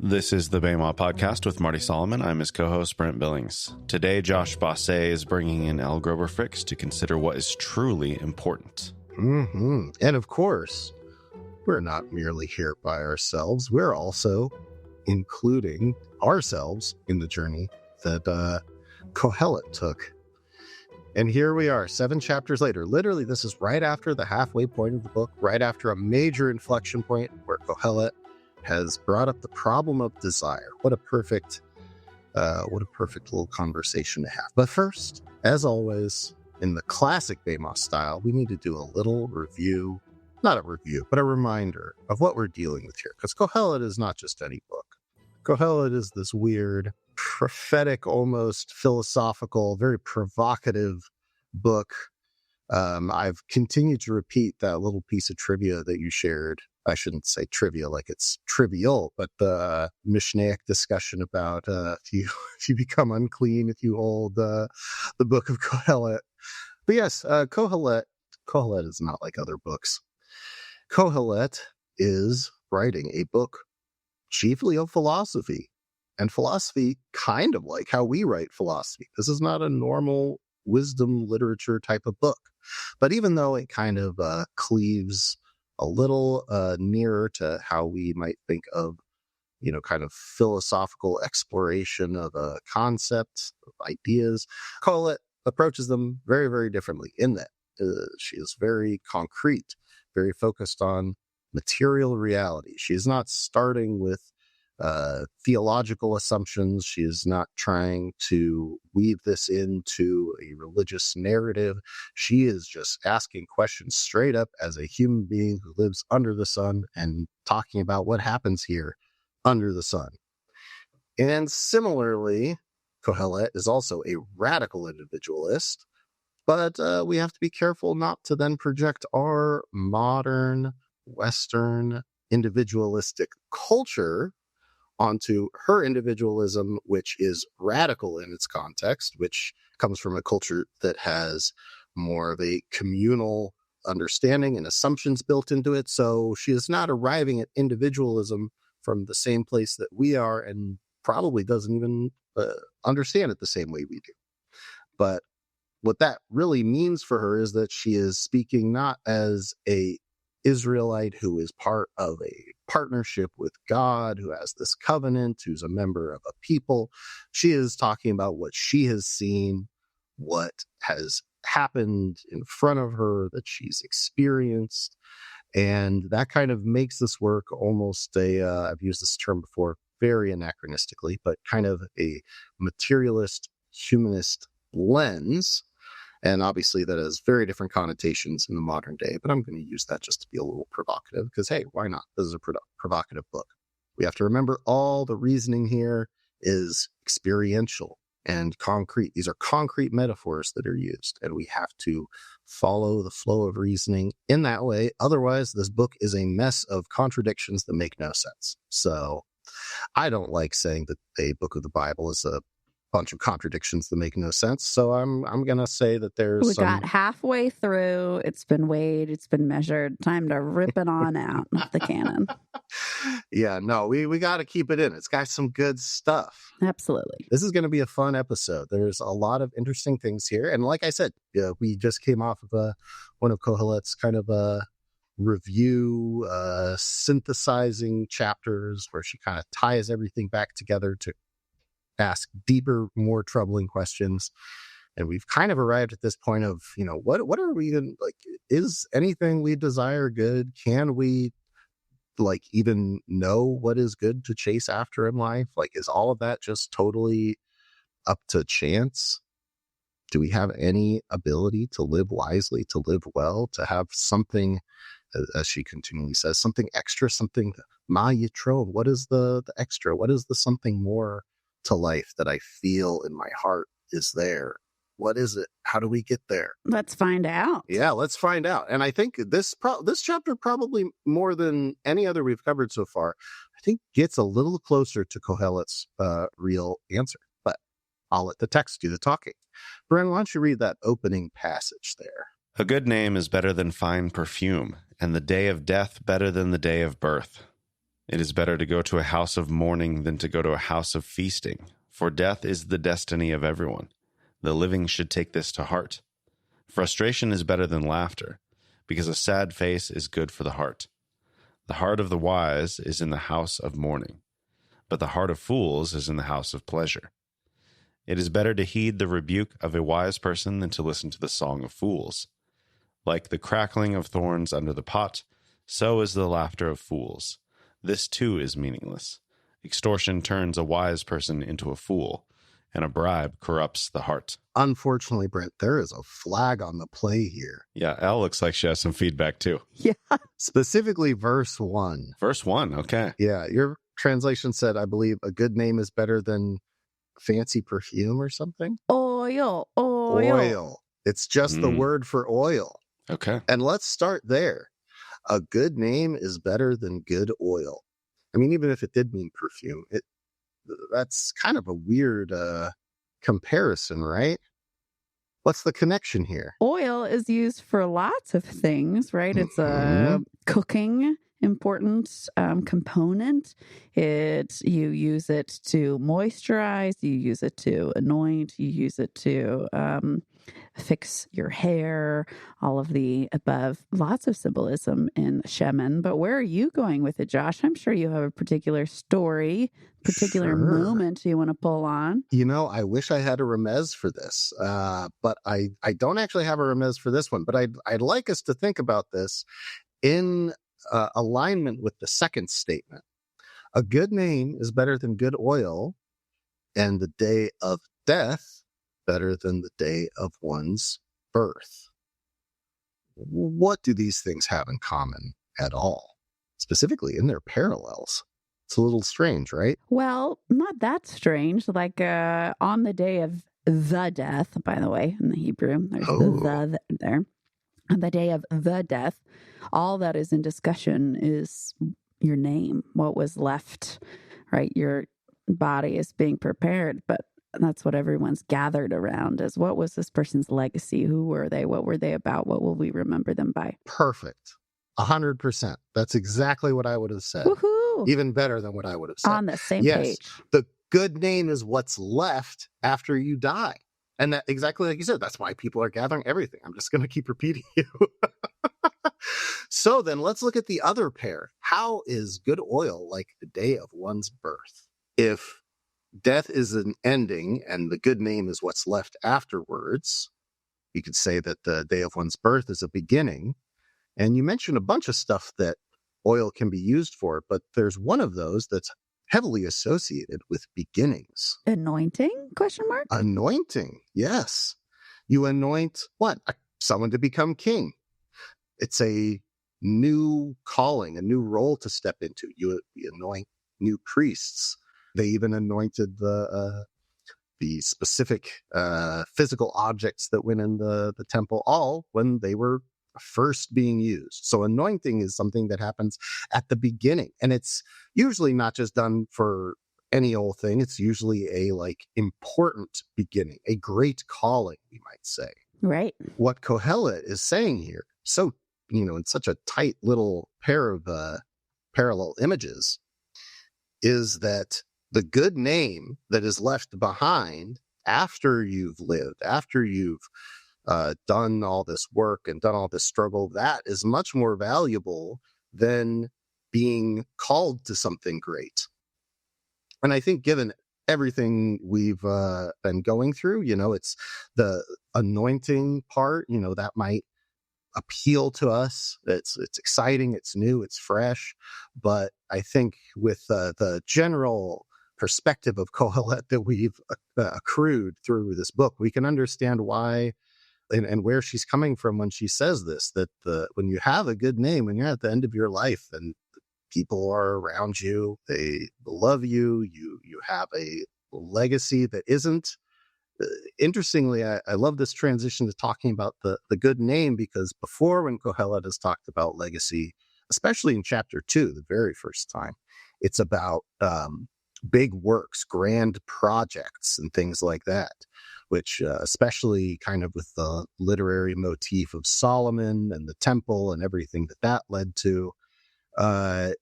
This is the Bema Podcast with Marty Solomon. I'm his co-host, Brent Billings. Today, Josh Bossé is bringing in Elle Grover Fricks to consider what is truly important. And of course, we're not merely here by ourselves. We're also including ourselves in the journey that Qohelet took. And here we are, 7 chapters later. Literally, this is right after the halfway point of the book, right after a major inflection point where Qohelet has brought up the problem of desire. What a perfect little conversation to have. But first, as always, in the classic Bema style, we need to do a little review, not a review, but a reminder of what we're dealing with here. Because Qohelet is not just any book. Qohelet is this weird, prophetic, almost philosophical, very provocative book. I've continued to repeat that little piece of trivia that you shared. I shouldn't say trivia like it's trivial, but the Mishnaic discussion about if you become unclean if you hold the book of Qohelet. But yes, Qohelet is not like other books. Qohelet is writing a book chiefly of philosophy, and philosophy kind of like how we write philosophy. This is not a normal wisdom literature type of book, but even though it kind of cleaves a little nearer to how we might think of, kind of philosophical exploration of a concept, of ideas, Qohelet approaches them very, very differently in that she is very concrete, very focused on material reality. She is not starting with theological assumptions. She is not trying to weave this into a religious narrative. She is just asking questions straight up as a human being who lives under the sun and talking about what happens here under the sun. And similarly, Qohelet is also a radical individualist, but we have to be careful not to then project our modern Western individualistic culture onto her individualism, which is radical in its context, which comes from a culture that has more of a communal understanding and assumptions built into it. So she is not arriving at individualism from the same place that we are, and probably doesn't even understand it the same way we do. But what that really means for her is that she is speaking not as a Israelite who is part of a partnership with God, who has this covenant, who's a member of a people. She is talking about what she has seen, what has happened in front of her, that she's experienced. And that kind of makes this work almost I've used this term before, very anachronistically, but kind of a materialist, humanist lens. And obviously that has very different connotations in the modern day, but I'm going to use that just to be a little provocative because, hey, why not? This is a provocative book. We have to remember all the reasoning here is experiential and concrete. These are concrete metaphors that are used, and we have to follow the flow of reasoning in that way. Otherwise, this book is a mess of contradictions that make no sense. So I don't like saying that a book of the Bible is a bunch of contradictions that make no sense. So I'm gonna say that we got halfway through. It's been weighed. It's been measured. Time to rip it on out of the canon. Yeah, no, we got to keep it in. It's got some good stuff. Absolutely. This is going to be a fun episode. There's a lot of interesting things here, and like I said, we just came off of one of Qohelet's kind of review, synthesizing chapters where she kind of ties everything back together to ask deeper, more troubling questions. And we've kind of arrived at this point of, what are we going like? Is anything we desire good? Can we even know what is good to chase after in life? Is all of that just totally up to chance? Do we have any ability to live wisely, to live well, to have something, as she continually says, something extra, something ma yitro? What is the extra? What is the something more to life that I feel in my heart is there? What is it? How do we get there? Let's find out. Yeah, let's find out. And I think this chapter, probably more than any other we've covered so far, I think gets a little closer to Qohelet's real answer. But I'll let the text do the talking. Brent, why don't you read that opening passage there? A good name is better than fine perfume, and the day of death better than the day of birth. It is better to go to a house of mourning than to go to a house of feasting, for death is the destiny of everyone. The living should take this to heart. Frustration is better than laughter, because a sad face is good for the heart. The heart of the wise is in the house of mourning, but the heart of fools is in the house of pleasure. It is better to heed the rebuke of a wise person than to listen to the song of fools. Like the crackling of thorns under the pot, so is the laughter of fools. This too is meaningless. Extortion turns a wise person into a fool, and a bribe corrupts the heart. Unfortunately, Brent, there is a flag on the play here. Yeah, Elle looks like she has some feedback too. Yeah. Specifically, verse 1. Verse 1, okay. Yeah, your translation said, I believe, a good name is better than fancy perfume or something. Oil. Oil. It's just the word for oil. Okay. And let's start there. A good name is better than good oil. I mean, even if it did mean perfume, that's kind of a weird comparison, right? What's the connection here? Oil is used for lots of things, right? It's a cooking important component. You use it to moisturize, you use it to anoint, you use it to fix your hair, all of the above. Lots of symbolism in Shemin. But where are you going with it, Josh? I'm sure you have a particular story, moment you want to pull on. You know, I wish I had a remez for this, but I don't actually have a remez for this one. But I'd like us to think about this in alignment with the second statement. A good name is better than good oil, and the day of death better than the day of one's birth. What do these things have in common at all? Specifically in their parallels. It's a little strange, right? Well, not that strange. Like on the day of the death, by the way, in the Hebrew, there's the there. On the day of the death, all that is in discussion is your name, what was left, right? Your body is being prepared, but that's what everyone's gathered around is what was this person's legacy? Who were they? What were they about? What will we remember them by? Perfect. 100%. That's exactly what I would have said. Woohoo! Even better than what I would have said. On the same page. The good name is what's left after you die. And that exactly like you said, that's why people are gathering everything. I'm just going to keep repeating you. So then let's look at the other pair. How is good oil like the day of one's birth? If death is an ending and the good name is what's left afterwards, you could say that the day of one's birth is a beginning. And you mentioned a bunch of stuff that oil can be used for, but there's one of those that's heavily associated with beginnings. Anointing? Question mark? Anointing, yes. You anoint what? Someone to become king. It's a new calling, a new role to step into. You anoint new priests. They even anointed the specific physical objects that went in the temple, all when they were first being used. So anointing is something that happens at the beginning, and it's usually not just done for any old thing. It's usually a important beginning, a great calling, we might say. Right. What Qohelet is saying here, so in such a tight little pair of parallel images, is that the good name that is left behind after you've lived, after you've done all this work and done all this struggle, that is much more valuable than being called to something great. And I think given everything we've been going through, it's the anointing part, that might appeal to us. It's exciting, it's new, it's fresh. But I think with the general perspective of Qohelet that we've accrued through this book, we can understand why and where she's coming from when she says this, that when you have a good name, when you're at the end of your life and people are around you, they love you, you have a legacy that isn't. Interestingly, I love this transition to talking about the good name, because before, when Qohelet has talked about legacy, especially in chapter 2, the very first time, it's about big works, grand projects, and things like that, which especially kind of with the literary motif of Solomon and the temple and everything that led to,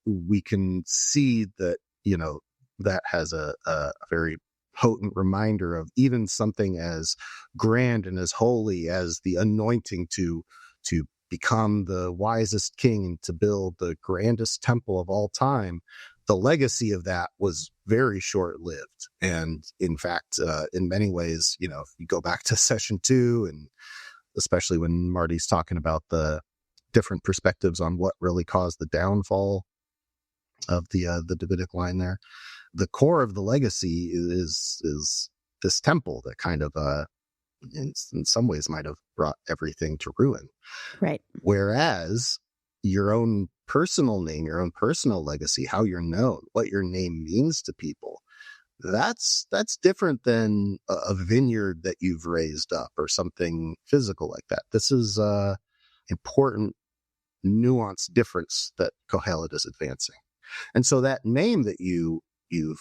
we can see that, that has a very potent reminder of even something as grand and as holy as the anointing to become the wisest king and to build the grandest temple of all time. The legacy of that was very short-lived. And in fact, in many ways, if you go back to session 2, and especially when Marty's talking about the different perspectives on what really caused the downfall of the Davidic line there, the core of the legacy is this temple that kind of in some ways might have brought everything to ruin. Right. Whereas your own personal name, your own personal legacy, how you're known, what your name means to people, that's different than a vineyard that you've raised up or something physical like that. This is important nuanced difference that Qohelet is advancing. And so that name that you've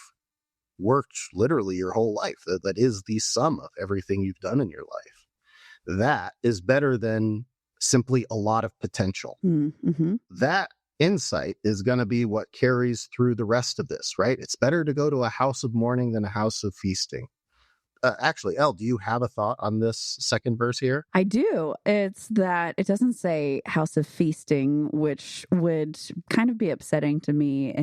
worked literally your whole life, that is the sum of everything you've done in your life, that is better than simply a lot of potential. Mm-hmm. That insight is going to be what carries through the rest of this, right? It's better to go to a house of mourning than a house of feasting. Actually, Elle, do you have a thought on this second verse here? I do. It's that it doesn't say house of feasting, which would kind of be upsetting to me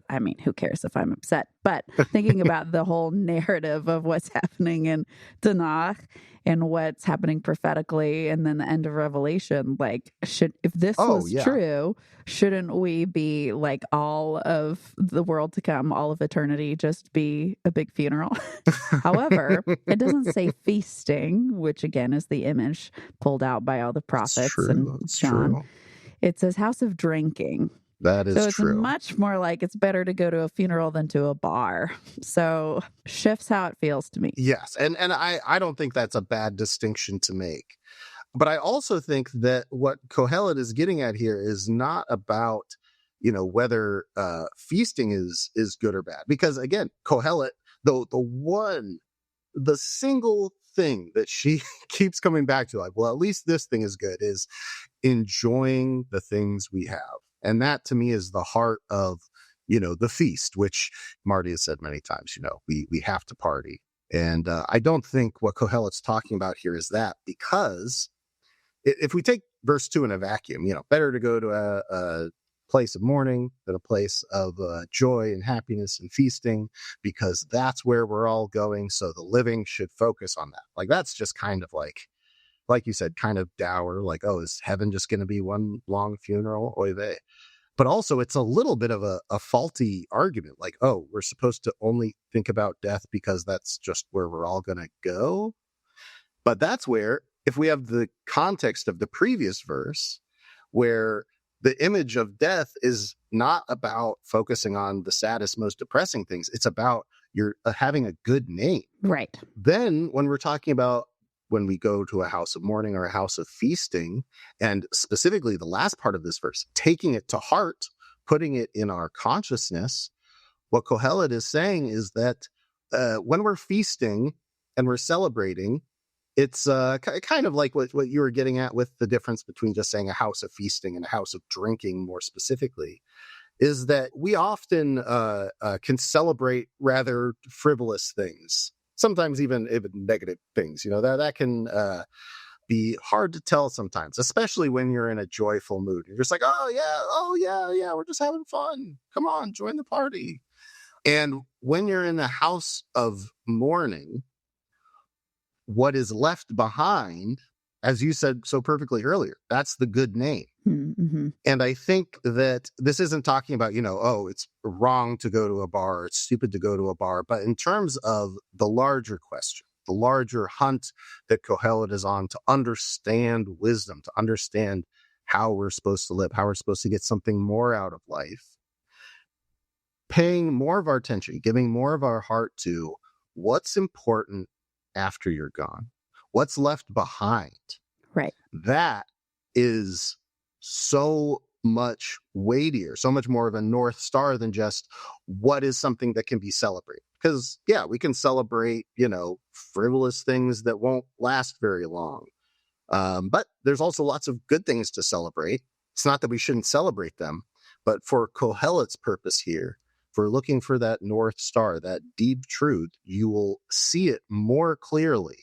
I mean, who cares if I'm upset? But thinking about the whole narrative of what's happening in Tanakh and what's happening prophetically, and then the end of Revelation, like, if this was true, shouldn't we be like all of the world to come, all of eternity, just be a big funeral? However, it doesn't say feasting, which again is the image pulled out by all the prophets and John. True. It says house of drinking. That is so it's true. Much more like it's better to go to a funeral than to a bar. So shifts how it feels to me. Yes. And I don't think that's a bad distinction to make. But I also think that what Qohelet is getting at here is not about, whether feasting is good or bad. Because again, Qohelet, the single thing that she keeps coming back to, like, well, at least this thing is good, is enjoying the things we have. And that to me is the heart of, the feast, which Marty has said many times, we have to party. And I don't think what Qohelet's talking about here is that, because if we take verse 2 in a vacuum, better to go to a place of mourning than a place of joy and happiness and feasting, because that's where we're all going. So the living should focus on that. Like, that's just kind of like you said, kind of dour, like, oh, is heaven just going to be one long funeral? Oy vey. But also it's a little bit of a faulty argument. Like, oh, we're supposed to only think about death because that's just where we're all going to go. But that's where, if we have the context of the previous verse, where the image of death is not about focusing on the saddest, most depressing things. It's about you're having a good name. Right. Then when we're talking about when we go to a house of mourning or a house of feasting, and specifically the last part of this verse, taking it to heart, putting it in our consciousness, what Qohelet is saying is that when we're feasting and we're celebrating, it's kind of like what you were getting at with the difference between just saying a house of feasting and a house of drinking more specifically, is that we often can celebrate rather frivolous things. Sometimes even negative things, that can be hard to tell sometimes, especially when you're in a joyful mood. You're just like, oh yeah, we're just having fun. Come on, join the party. And when you're in the house of mourning, what is left behind, as you said so perfectly earlier, that's the good name. Mm-hmm. And I think that this isn't talking about, oh, it's wrong to go to a bar, it's stupid to go to a bar. But in terms of the larger question, the larger hunt that Qohelet is on to understand wisdom, to understand how we're supposed to live, how we're supposed to get something more out of life, paying more of our attention, giving more of our heart to what's important after you're gone, what's left behind. Right. That is so much weightier, so much more of a North Star than just what is something that can be celebrated. Because, we can celebrate, frivolous things that won't last very long. But there's also lots of good things to celebrate. It's not that we shouldn't celebrate them, but for Qohelet's purpose here, for looking for that North Star, that deep truth, you will see it more clearly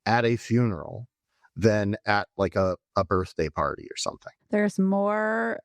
at a funeral than at like a birthday party or something. There's more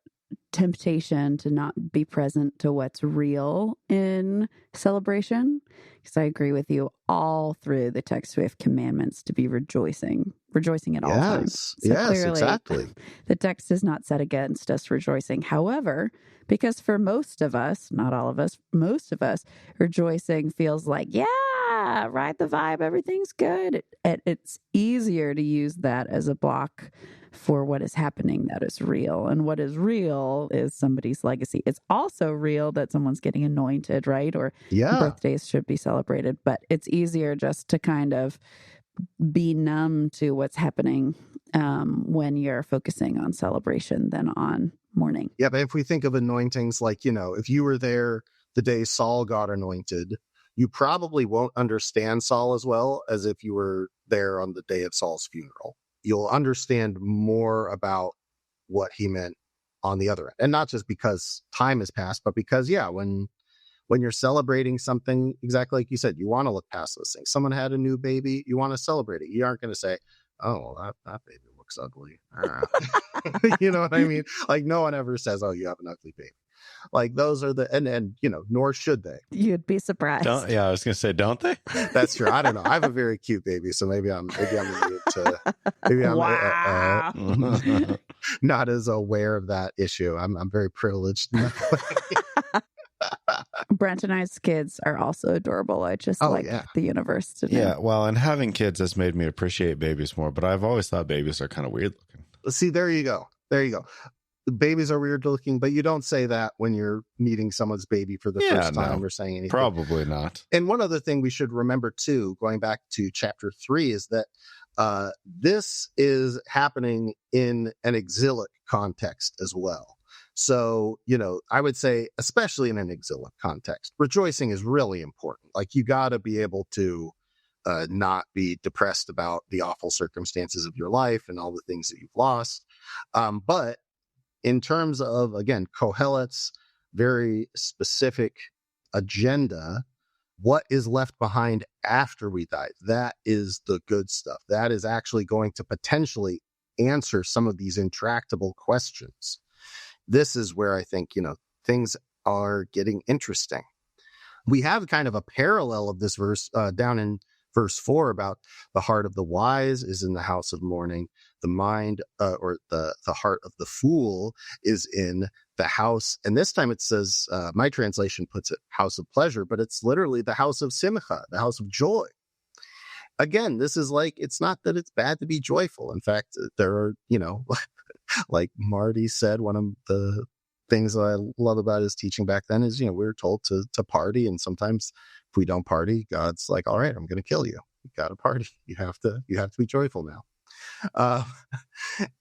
temptation to not be present to what's real in celebration, because I agree with you. All through the text we have commandments to be rejoicing at all times. So yes, clearly, exactly. The text is not set against us rejoicing. However, because for most of us, not all of us, most of us, rejoicing feels like, yeah, ride the vibe, everything's good. It's easier to use that as a block for what is happening that is real. And what is real is somebody's legacy. It's also real that someone's getting anointed, right? Or birthdays should be celebrated. But it's easier just to kind of be numb to what's happening when you're focusing on celebration than on mourning. Yeah, but if we think of anointings, like, if you were there the day Saul got anointed, you probably won't understand Saul as well as if you were there on the day of Saul's funeral. You'll understand more about what he meant on the other end. And not just because time has passed, but because, when you're celebrating something, exactly like you said, you want to look past those things. Someone had a new baby, you want to celebrate it. You aren't going to say, oh, well, that baby looks ugly. You know what I mean? Like, no one ever says, oh, you have an ugly baby. Like, those are and nor should they. You'd be surprised. I was going to say, don't they? That's true. I don't know. I have a very cute baby, so maybe I'm wow. Not as aware of that issue. I'm very privileged. Brent and I's kids are also adorable. I just the universe to know. Yeah, well, and having kids has made me appreciate babies more, but I've always thought babies are kind of weird looking. See, there you go. The babies are weird looking, but you don't say that when you're meeting someone's baby for the first time or saying anything. Probably not. And one other thing we should remember too, going back to chapter 3, is that this is happening in an exilic context as well. So, I would say, especially in an exilic context, rejoicing is really important. Like, you got to be able to not be depressed about the awful circumstances of your life and all the things that you've lost. But in terms of, again, Qohelet's very specific agenda, what is left behind after we die, that is the good stuff. That is actually going to potentially answer some of these intractable questions. This is where I think, things are getting interesting. We have kind of a parallel of this verse down in verse 4 about the heart of the wise is in the house of mourning. The mind or the heart of the fool is in the house. And this time it says, my translation puts it house of pleasure, but it's literally the house of simcha, the house of joy. Again, this is like, it's not that it's bad to be joyful. In fact, there are, like Marty said, one of the things that I love about his teaching back then is, we were told to party. And sometimes if we don't party, God's like, all right, I'm going to kill you. You got to party. You have to be joyful now.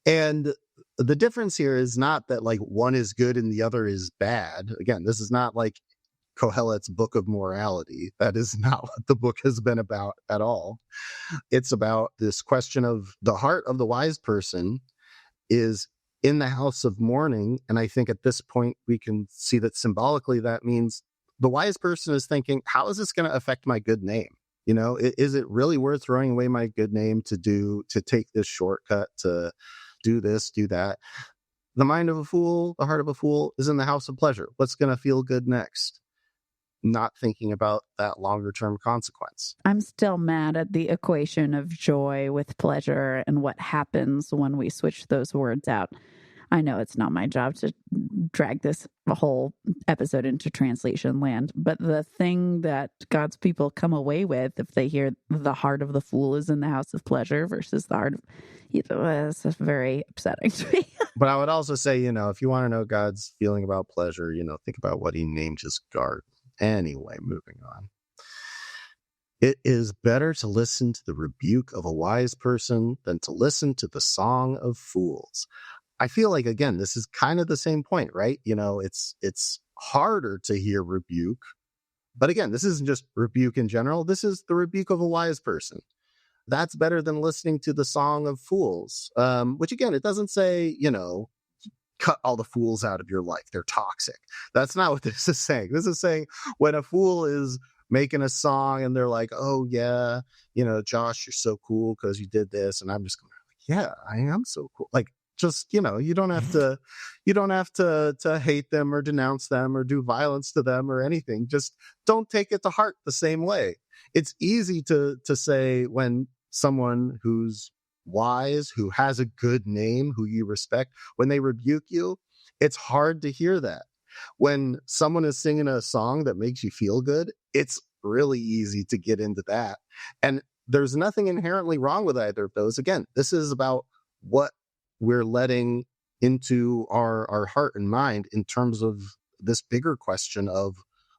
And the difference here is not that like one is good and the other is bad. Again, this is not like Qohelet's book of morality. That is not what the book has been about at all. It's about this question of the heart of the wise person is in the house of mourning. And I think at this point, we can see that symbolically, that means the wise person is thinking, how is this going to affect my good name? Is it really worth throwing away my good name to take this shortcut, to do this, do that? The mind of a fool, the heart of a fool is in the house of pleasure. What's going to feel good next? Not thinking about that longer term consequence. I'm still mad at the equation of joy with pleasure and what happens when we switch those words out. I know it's not my job to drag this whole episode into translation land, but the thing that God's people come away with if they hear the heart of the fool is in the house of pleasure versus the heart of, it's very upsetting to me. But I would also say, if you want to know God's feeling about pleasure, think about what he named his garden. Anyway, moving on. It is better to listen to the rebuke of a wise person than to listen to the song of fools. I feel like, again, this is kind of the same point, right? It's harder to hear rebuke. But again, this isn't just rebuke in general. This is the rebuke of a wise person. That's better than listening to the song of fools, which, again, it doesn't say, cut all the fools out of your life. They're toxic. That's not what this is saying. This is saying when a fool is making a song and they're like, oh yeah, Josh, you're so cool because you did this. And I'm just going, yeah, I am so cool. Like, just, you don't have to hate them or denounce them or do violence to them or anything. Just don't take it to heart the same way. It's easy to say when someone who's wise, who has a good name, who you respect, when they rebuke you, it's hard to hear that. When someone is singing a song that makes you feel good, it's really easy to get into that. And there's nothing inherently wrong with either of those. Again, this is about what we're letting into our heart and mind in terms of this bigger question of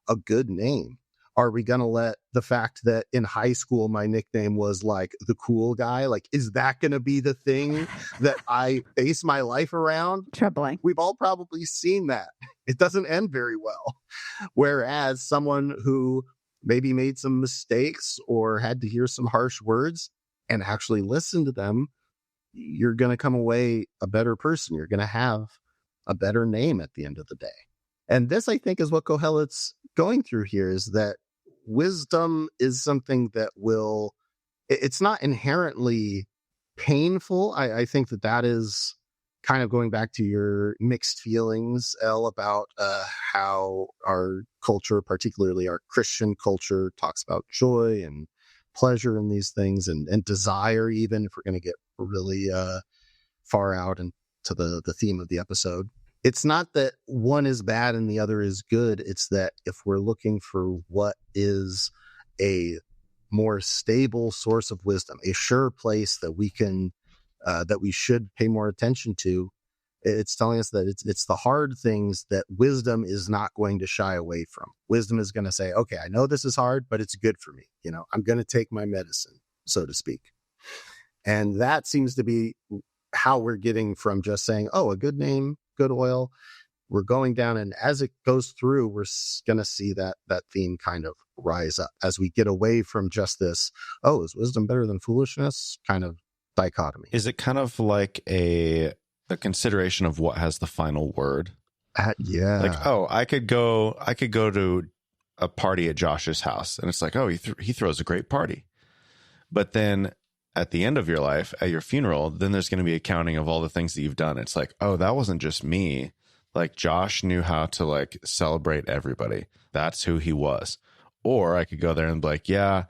a good name. Are we going to let the fact that in high school my nickname was like the cool guy, like, is that going to be the thing that I base my life around? Troubling. We've all probably seen that. It doesn't end very well. Whereas someone who maybe made some mistakes or had to hear some harsh words and actually listen to them, you're going to come away a better person. You're going to have a better name at the end of the day. And this, I think, is what Qohelet's going through here, is that wisdom is something that it's not inherently painful. I think that is kind of going back to your mixed feelings, Elle, about how our culture, particularly our Christian culture, talks about joy and pleasure in these things and desire, even if we're going to get really far out into the theme of the episode. It's not that one is bad and the other is good. It's that if we're looking for what is a more stable source of wisdom, a sure place that we can, that we should pay more attention to, it's telling us that it's the hard things that wisdom is not going to shy away from. Wisdom is going to say, okay, I know this is hard, but it's good for me. I'm going to take my medicine, so to speak. And that seems to be how we're getting from just saying, oh, a good name, good oil. We're going down, and as it goes through, we're going to see that theme kind of rise up as we get away from just this, oh, is wisdom better than foolishness kind of dichotomy. Is it kind of like a consideration of what has the final word? Yeah. Like, oh, I could go to a party at Josh's house, and it's like, oh, he throws a great party. But then at the end of your life, at your funeral, then there's going to be a counting of all the things that you've done. It's like, oh, that wasn't just me. Like, Josh knew how to like celebrate everybody. That's who he was. Or I could go there and be like, yeah,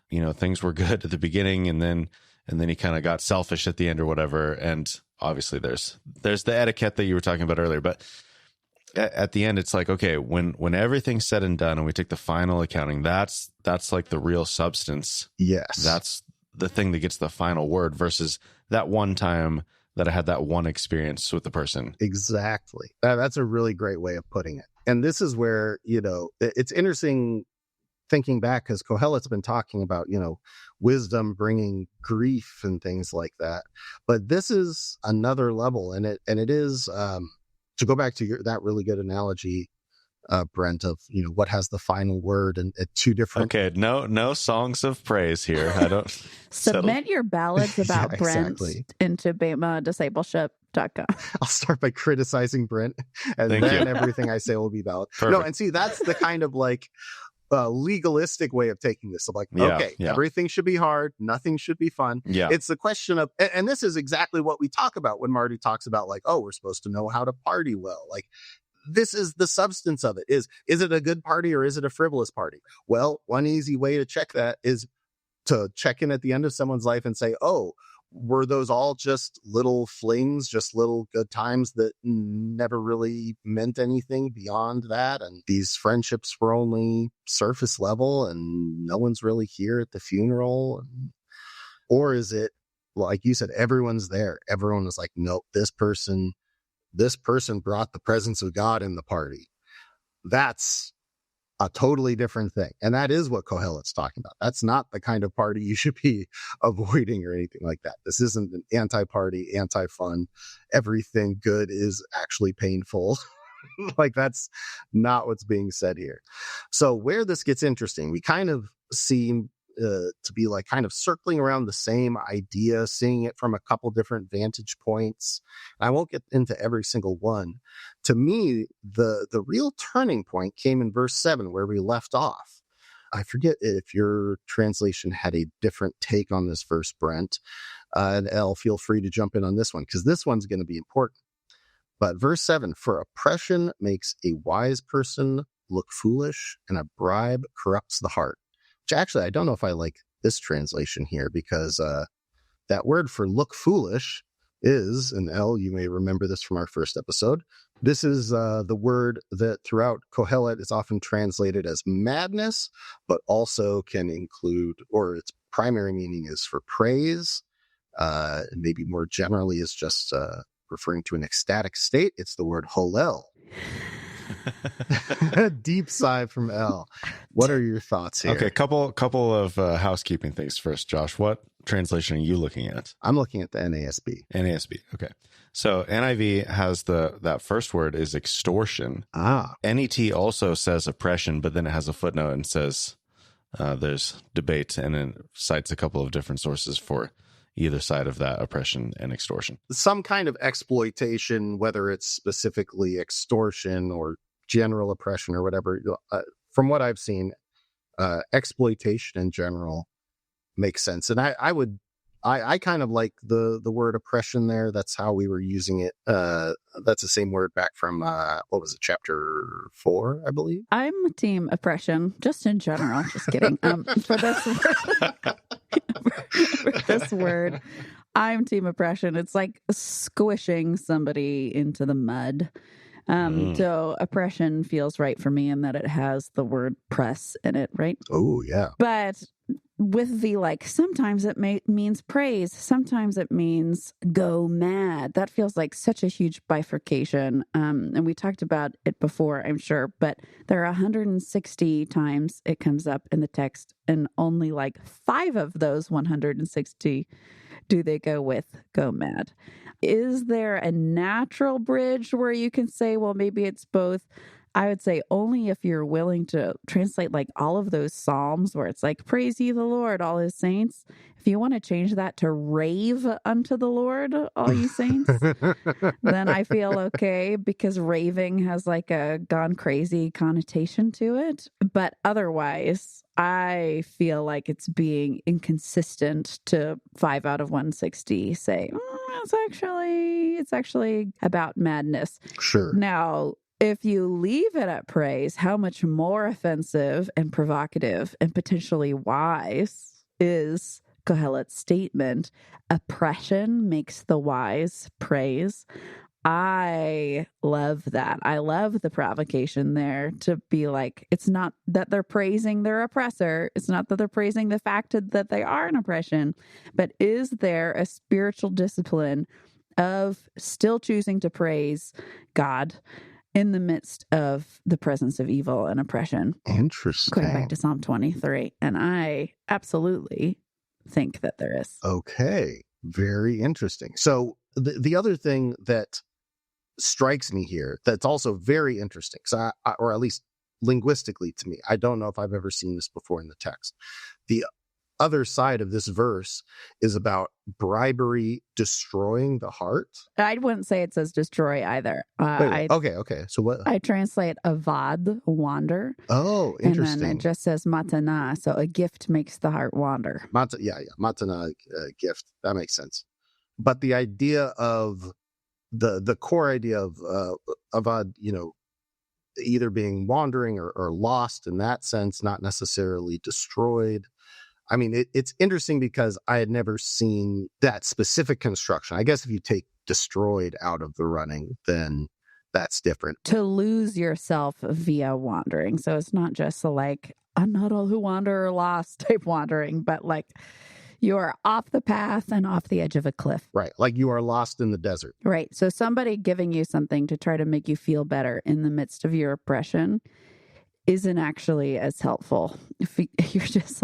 things were good at the beginning, and then he kind of got selfish at the end or whatever. And obviously there's the etiquette that you were talking about earlier, but at the end, it's like, okay, when everything's said and done and we take the final accounting, that's like the real substance. Yes. That's the thing that gets the final word versus that one time that I had that one experience with the person. Exactly. That's a really great way of putting it. And this is where, it's interesting thinking back, because Qohelet's been talking about, wisdom bringing grief and things like that. But this is another level. And it is, to go back to that really good analogy, Brent, of what has the final word, and two different. Okay, no songs of praise here. I don't submit your ballads about Brent into BemaDiscipleship.com. I'll start by criticizing Brent, and then everything I say will be valid. Perfect. No, and see, that's the kind of like legalistic way of taking this. Of like, everything should be hard, nothing should be fun. Yeah, it's the question of, and this is exactly what we talk about when Marty talks about like, oh, we're supposed to know how to party well, like. This is the substance of it. Is it a good party or is it a frivolous party? Well, one easy way to check that is to check in at the end of someone's life and say, oh, were those all just little flings, just little good times that never really meant anything beyond that? And these friendships were only surface level and no one's really here at the funeral? Or is it, like you said, everyone's there. Everyone was like, nope, this person brought the presence of God in the party. That's a totally different thing. And that is what Qohelet's talking about. That's not the kind of party you should be avoiding or anything like that. This isn't an anti-party, anti-fun. Everything good is actually painful. Like, that's not what's being said here. So where this gets interesting, we kind of see to be like kind of circling around the same idea, seeing it from a couple different vantage points. I won't get into every single one. To me, the real turning point came in verse 7 where we left off. I forget if your translation had a different take on this verse, Brent. And Elle, feel free to jump in on this one, because this one's going to be important. But verse 7, for oppression makes a wise person look foolish, and a bribe corrupts the heart. Which actually, I don't know if I like this translation here, because that word for look foolish is, and Elle, you may remember this from our first episode, this is the word that throughout Qohelet is often translated as madness, but also can include, or its primary meaning is for praise. Maybe more generally is just referring to an ecstatic state. It's the word holel. A deep sigh from Elle. What are your thoughts here? Okay, couple of housekeeping things first, Josh. What translation are you looking at? I'm looking at the NASB. NASB. Okay. So NIV has that first word is extortion. NET also says oppression, but then it has a footnote and says there's debate, and it cites a couple of different sources for either side of that, oppression and extortion. Some kind of exploitation, whether it's specifically extortion or general oppression or whatever. From what I've seen, exploitation in general makes sense. And I kind of like the word oppression there. That's how we were using it. That's the same word back from, what was it, chapter 4, I believe? I'm team oppression, just in general. Just kidding. For this word, for this word, I'm team oppression. It's like squishing somebody into the mud. So oppression feels right for me in that it has the word press in it, right? Oh, yeah. But with the sometimes it means praise, sometimes it means go mad. That feels like such a huge bifurcation. And we talked about it before, I'm sure, but there are 160 times it comes up in the text, and only 5 of those 160 do they go with go mad. Is there a natural bridge where you can say, well, maybe it's both? I would say only if you're willing to translate all of those Psalms where it's praise ye the Lord, all his saints. If you want to change that to rave unto the Lord, all you saints, then I feel okay, because raving has a gone crazy connotation to it. But otherwise, I feel like it's being inconsistent to 5 out of 160 say, it's actually about madness. Sure. Now, if you leave it at praise, how much more offensive and provocative and potentially wise is Qohelet's statement? Oppression makes the wise praise. I love that. I love the provocation there to be it's not that they're praising their oppressor. It's not that they're praising the fact that they are an oppression, but is there a spiritual discipline of still choosing to praise God in the midst of the presence of evil and oppression? Interesting. Going back to Psalm 23. And I absolutely think that there is. Okay. Very interesting. So the other thing that strikes me here that's also very interesting, or at least linguistically to me, I don't know if I've ever seen this before in the text. The other side of this verse is about bribery destroying the heart. I wouldn't say it says destroy either. Wait. Okay. So what? I translate avad, wander. Oh, interesting. And then it just says matana. So a gift makes the heart wander. Matana, gift. That makes sense. But the idea of the core idea of avad, either being wandering or lost in that sense, not necessarily destroyed. I mean, it's interesting because I had never seen that specific construction. I guess if you take destroyed out of the running, then that's different. To lose yourself via wandering. So it's not just not all who wander are lost type wandering, but you're off the path and off the edge of a cliff. Right. Like you are lost in the desert. Right. So somebody giving you something to try to make you feel better in the midst of your oppression isn't actually as helpful. If you're just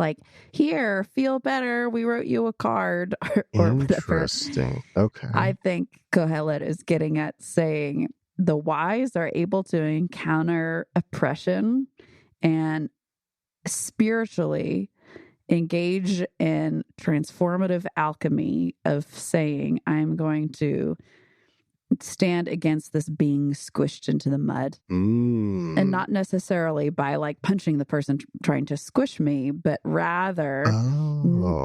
here, feel better, we wrote you a card or Interesting. Whatever. Okay. I think Qohelet is getting at saying the wise are able to encounter oppression and spiritually engage in transformative alchemy of saying, I'm going to stand against this being squished into the mud. And not necessarily by like punching the person trying to squish me, but rather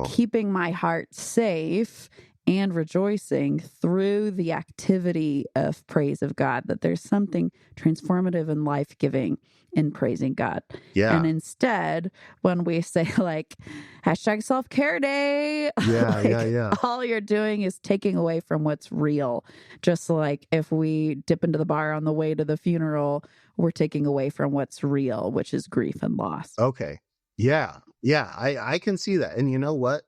keeping my heart safe and rejoicing through the activity of praise of God, that there's something transformative and life-giving in praising God. Yeah. And instead, when we say like hashtag self-care day, all you're doing is taking away from what's real. Just like if we dip into the bar on the way to the funeral, we're taking away from what's real, which is grief and loss. Okay. Yeah. I can see that. And you know what?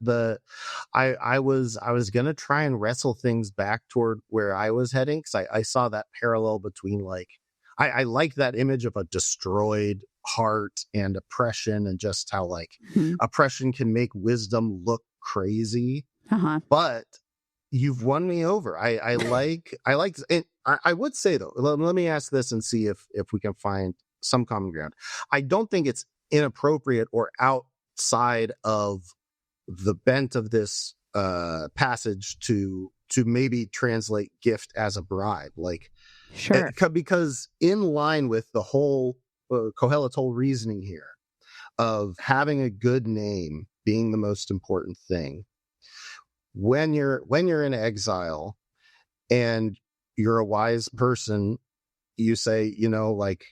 I was gonna try and wrestle things back toward where I was heading, because I saw that parallel between like I like that image of a destroyed heart and oppression, and just how like oppression can make wisdom look crazy. But you've won me over. I like and I would say though, let me ask this and see if we can find some common ground. I don't think it's inappropriate or outside of the bent of this passage to maybe translate gift as a bribe, like sure, because in line with the whole Qohelet's whole reasoning here of having a good name being the most important thing. When you're in exile and you're a wise person, you say, you know, like,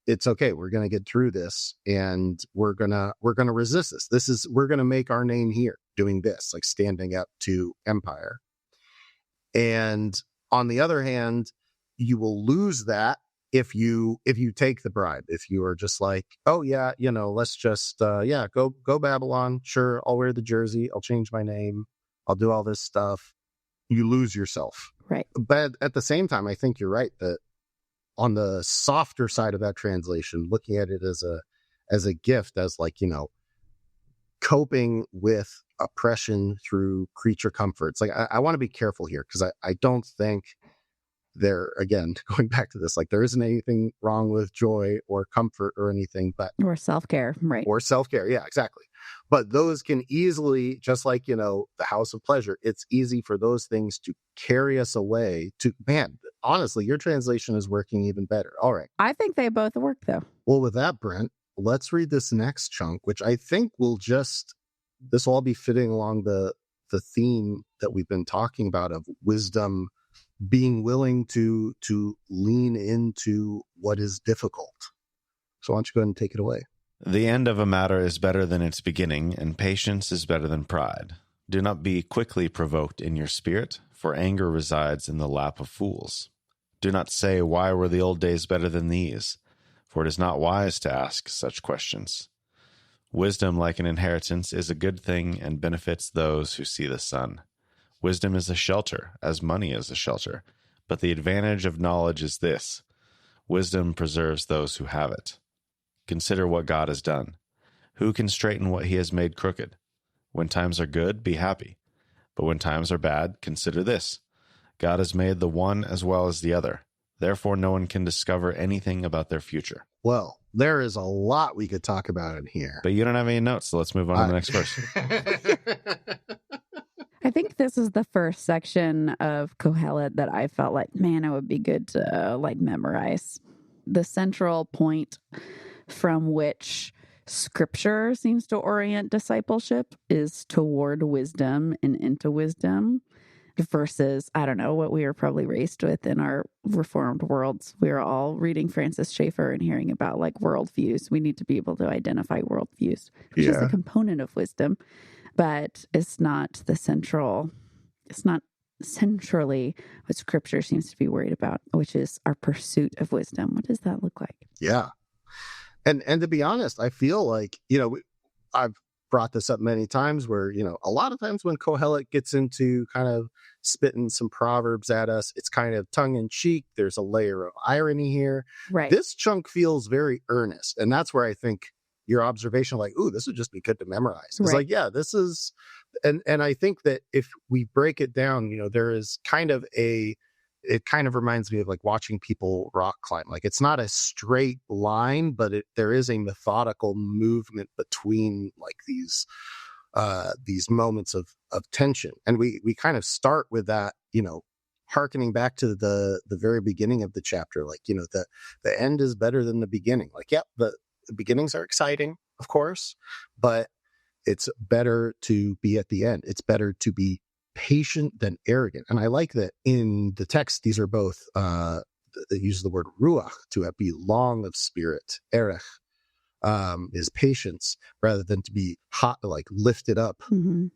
it's okay. We're going to get through this, and we're going to resist this. We're going to make our name here doing this, like standing up to empire. And on the other hand, you will lose that if you take the bribe, if you are just like, oh yeah, you know, let's just, go Babylon. Sure. I'll wear the jersey. I'll change my name. I'll do all this stuff. You lose yourself. Right. But at the same time, I think you're right that on the softer side of that translation, looking at it as a gift, as like, you know, coping with oppression through creature comforts. Like I want to be careful here, because I don't think there, again, going back to this, like there isn't anything wrong with joy or comfort or anything, but or self-care, right? Or self-care. Yeah, exactly. But those can easily, just like, you know, the house of pleasure, it's easy for those things to carry us away to, man, honestly, your translation is working even better. All right. I think they both work though. Well, with that, Brent, let's read this next chunk, which I think this will all be fitting along the theme that we've been talking about of wisdom being willing to lean into what is difficult. So why don't you go ahead and take it away? The end of a matter is better than its beginning, and patience is better than pride. Do not be quickly provoked in your spirit, for anger resides in the lap of fools. Do not say, why were the old days better than these? For it is not wise to ask such questions. Wisdom, like an inheritance, is a good thing and benefits those who see the sun. Wisdom is a shelter, as money is a shelter. But the advantage of knowledge is this: wisdom preserves those who have it. Consider what God has done. Who can straighten what he has made crooked? When times are good, be happy. But when times are bad, consider this: God has made the one as well as the other. Therefore, no one can discover anything about their future. Well, there is a lot we could talk about in here. But you don't have any notes, so let's move on to the next verse. I think this is the first section of Qohelet that I felt like, man, it would be good to like memorize. The central point from which scripture seems to orient discipleship is toward wisdom and into wisdom, versus, I don't know, what we were probably raised with in our Reformed worlds. We were all reading Francis Schaeffer and hearing about like worldviews. We need to be able to identify worldviews, which is a component of wisdom, but it's not centrally what scripture seems to be worried about, which is our pursuit of wisdom. What does that look like? Yeah. And to be honest, I feel like, you know, I've brought this up many times where, you know, a lot of times when Qohelet gets into kind of spitting some proverbs at us, it's kind of tongue in cheek. There's a layer of irony here. Right. This chunk feels very earnest. And that's where I think your observation, like, ooh, this would just be good to memorize. It's like, yeah, this is, and I think that if we break it down, you know, there is kind of a it kind of reminds me of like watching people rock climb. Like it's not a straight line, but there is a methodical movement between like these moments of tension. And we kind of start with that, hearkening back to the very beginning of the chapter, like, the end is better than the beginning. Like, yeah, the beginnings are exciting, of course, but it's better to be at the end. It's better to be patient than arrogant. And I like that in the text, these are both, they use the word ruach, to be long of spirit. Erech is patience, rather than to be hot, like lifted up,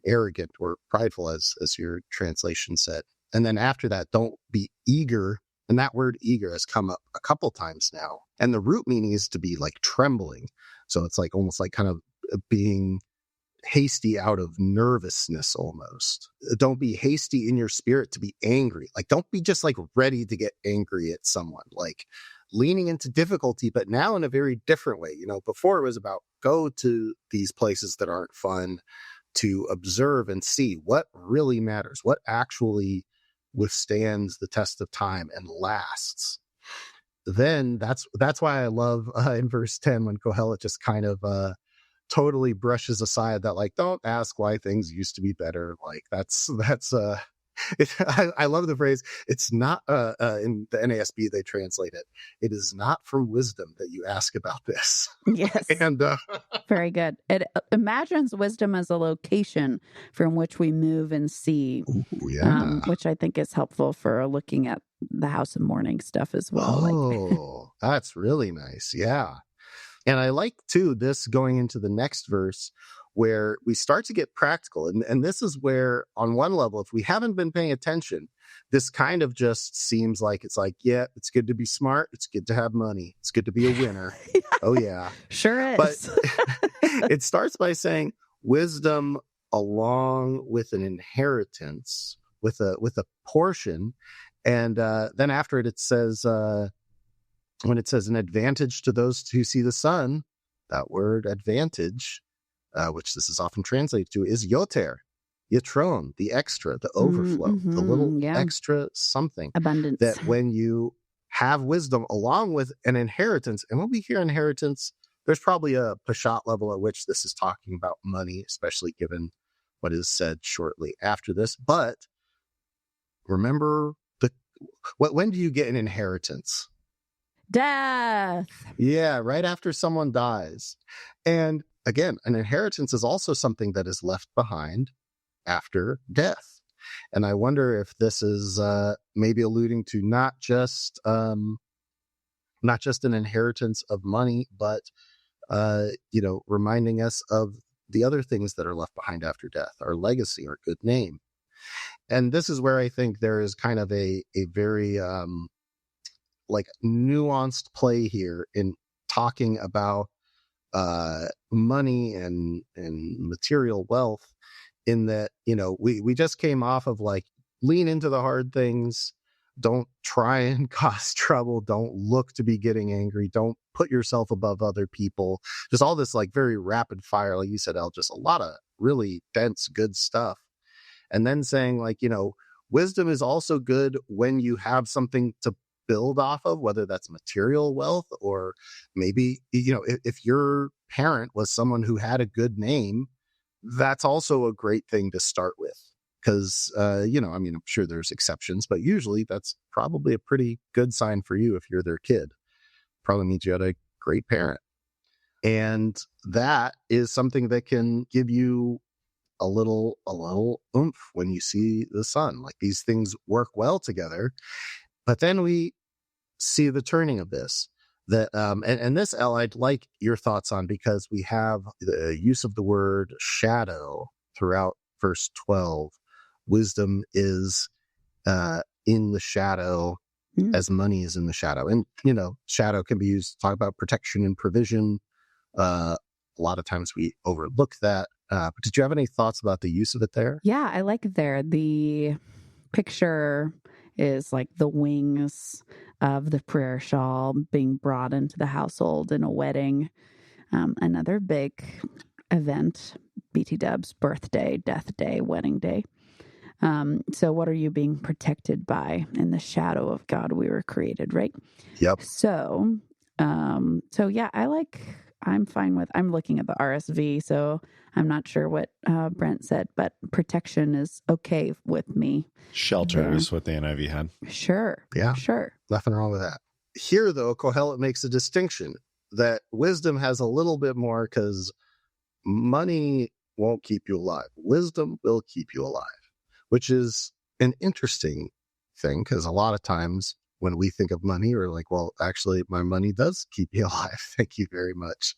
arrogant or prideful, as your translation said. And then after that, don't be eager. And that word eager has come up a couple times now. And the root meaning is to be like trembling. So it's like almost like kind of being hasty out of nervousness almost. Don't be hasty in your spirit to be angry. Like don't be just like ready to get angry at someone, like leaning into difficulty, but now in a very different way. Before it was about go to these places that aren't fun to observe and see what really matters, what actually withstands the test of time and lasts. Then that's why I love in verse 10 when Qohelet just kind of totally brushes aside that, like, don't ask why things used to be better. Like that's I love the phrase. It's not in the NASB they translate it. It is not from wisdom that you ask about this. Yes. And very good. It imagines wisdom as a location from which we move and see, which I think is helpful for looking at the House of Mourning stuff as well. Oh, that's really nice. Yeah. And I like too this going into the next verse, where we start to get practical. And this is where, on one level, if we haven't been paying attention, this kind of just seems like it's like, yeah, it's good to be smart. It's good to have money. It's good to be a winner. Oh, yeah. Sure is. But it starts by saying wisdom along with an inheritance, with a portion. And then after it says, when it says an advantage to those who see the sun, that word advantage, which this is often translated to, is yoter, yitron, the extra, the overflow, the little extra something. Abundance. That when you have wisdom along with an inheritance, and when we hear inheritance, there's probably a pashat level at which this is talking about money, especially given what is said shortly after this. But remember, when do you get an inheritance? Death. Yeah, right after someone dies. And again, an inheritance is also something that is left behind after death. And I wonder if this is maybe alluding to not just an inheritance of money, but reminding us of the other things that are left behind after death, our legacy, our good name. And this is where I think there is kind of a very like nuanced play here in talking about money and material wealth, in that, we just came off of like, lean into the hard things, don't try and cause trouble, don't look to be getting angry, don't put yourself above other people, just all this like very rapid fire, like you said, Elle, just a lot of really dense good stuff. And then saying like, wisdom is also good when you have something to build off of, whether that's material wealth, or maybe, if your parent was someone who had a good name, that's also a great thing to start with. Because, I'm sure there's exceptions, but usually that's probably a pretty good sign for you if you're their kid. Probably means you had a great parent. And that is something that can give you a little oomph when you see the sun. Like these things work well together. But then we see the turning of this, that and this, Elle, I'd like your thoughts on, because we have the use of the word shadow throughout verse 12. Wisdom is in the shadow as money is in the shadow. And, shadow can be used to talk about protection and provision. A lot of times we overlook that. But did you have any thoughts about the use of it there? Yeah, I like it there. The picture is like the wings of the prayer shawl being brought into the household in a wedding. Another big event, BT Dub's birthday, death day, wedding day. So what are you being protected by? In the shadow of God we were created, right? Yep. So, yeah, I'm fine with, I'm looking at the RSV, so I'm not sure what Brent said, but protection is okay with me. Shelter There. is what the NIV had. Sure. Yeah. Sure. Nothing wrong with that. Here, though, Qohelet makes a distinction that wisdom has a little bit more because money won't keep you alive. Wisdom will keep you alive, which is an interesting thing because a lot of times when we think of money, we're like, well, actually, my money does keep me alive. Thank you very much.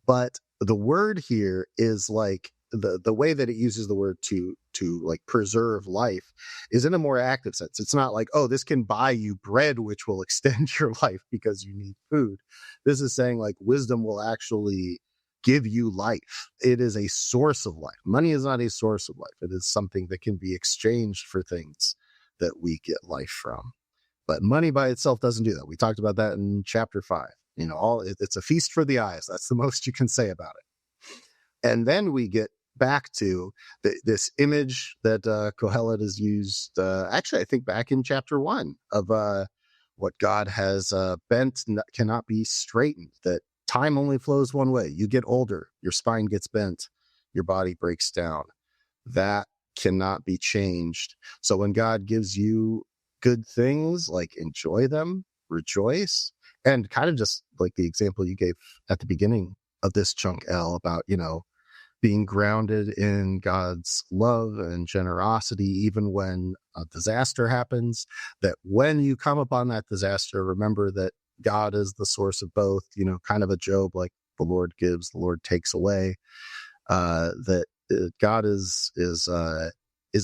But the word here is like the way that it uses the word to like preserve life is in a more active sense. It's not like, oh, this can buy you bread, which will extend your life because you need food. This is saying like wisdom will actually give you life. It is a source of life. Money is not a source of life. It is something that can be exchanged for things that we get life from. But money by itself doesn't do that. We talked about that in chapter 5. It's a feast for the eyes. That's the most you can say about it. And then we get back to this image that Qohelet has used, actually, I think back in chapter 1 of what God has bent cannot be straightened, that time only flows one way. You get older, your spine gets bent, your body breaks down. That cannot be changed. So when God gives you good things, like enjoy them, rejoice, and kind of just like the example you gave at the beginning of this chunk, Elle, about, being grounded in God's love and generosity, even when a disaster happens, that when you come upon that disaster, remember that God is the source of both, kind of a Job, like the Lord gives, the Lord takes away, that God is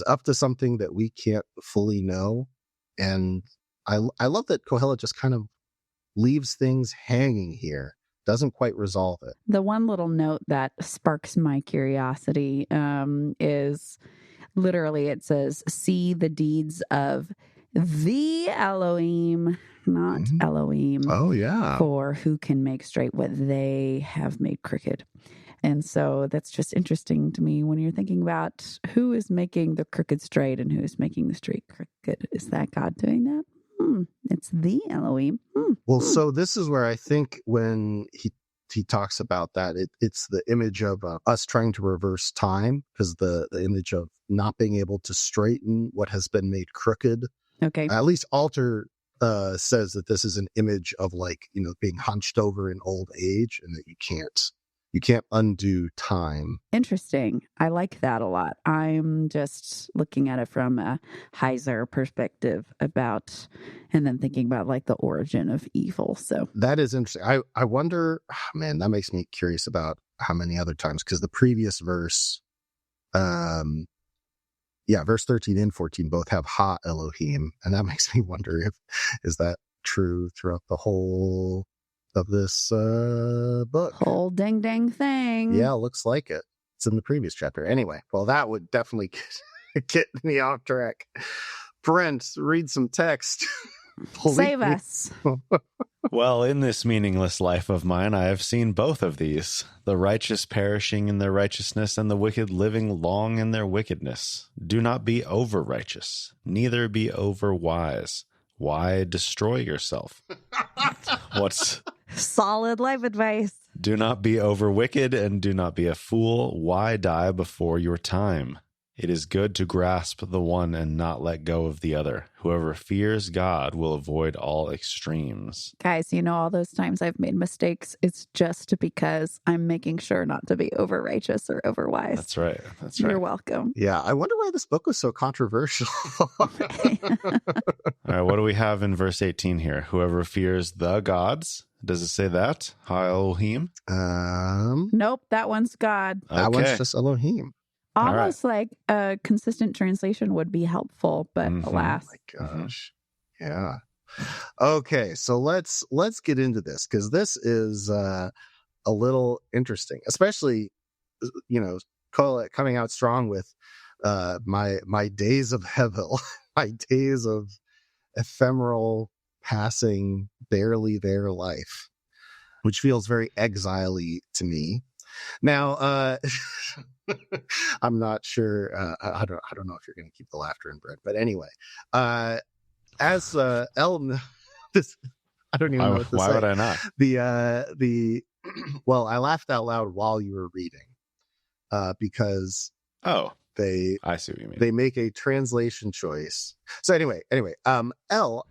up to something that we can't fully know. And I love that Qohelet just kind of leaves things hanging here, doesn't quite resolve it. The one little note that sparks my curiosity is literally, it says, see the deeds of the Elohim, not Elohim. Oh, yeah. For who can make straight what they have made crooked. And so that's just interesting to me when you're thinking about who is making the crooked straight and who is making the straight crooked. Is that God doing that? It's the Elohim. Well, so this is where I think when he talks about that, it's the image of us trying to reverse time, because the image of not being able to straighten what has been made crooked. Okay. At least Alter says that this is an image of like, being hunched over in old age, and that you can't undo time. Interesting. I like that a lot. I'm just looking at it from a Heiser perspective and then thinking about like the origin of evil. So that is interesting. I wonder, man, that makes me curious about how many other times, because the previous verse, verse 13 and 14 both have Ha Elohim, and that makes me wonder is that true throughout the whole of this book. Whole dang thing. Yeah, looks like it. It's in the previous chapter. Anyway, well, that would definitely get me off track. Brent, read some text. Save us. Well, in this meaningless life of mine, I have seen both of these, the righteous perishing in their righteousness and the wicked living long in their wickedness. Do not be over righteous, neither be over wise. Why destroy yourself? What's solid life advice? Do not be over wicked and do not be a fool. Why die before your time? It is good to grasp the one and not let go of the other. Whoever fears God will avoid all extremes. Guys, all those times I've made mistakes, it's just because I'm making sure not to be over righteous or over wise. That's right. You're welcome. Yeah, I wonder why this book was so controversial. All right, what do we have in verse 18 here? Whoever fears the gods. Does it say that? Ha Elohim? Nope, that one's God. That one's just Elohim. Almost like a consistent translation would be helpful, but alas. Oh my gosh. Yeah. Okay, so let's get into this, because this is a little interesting, especially Qohelet coming out strong with my days of Hevel, my days of ephemeral passing, barely there life, which feels very exile-y to me. Now, I'm not sure. I don't know if you're going to keep the laughter in, Brent. But anyway, as Elle, this I don't even know what to Why say. would I not? Well, I laughed out loud while you were reading, because I see what you mean. They make a translation choice. So anyway, Elle,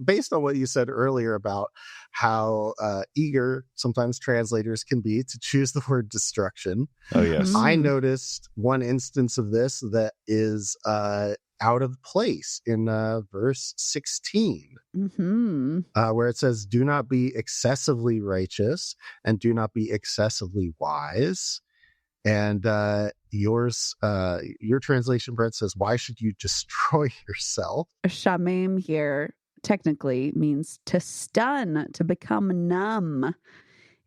based on what you said earlier about how eager sometimes translators can be to choose the word destruction. Oh, yes. I noticed one instance of this that is out of place in verse 16, where it says, do not be excessively righteous and do not be excessively wise. And your translation, Brent, says, why should you destroy yourself? Shamim here technically means to stun, to become numb.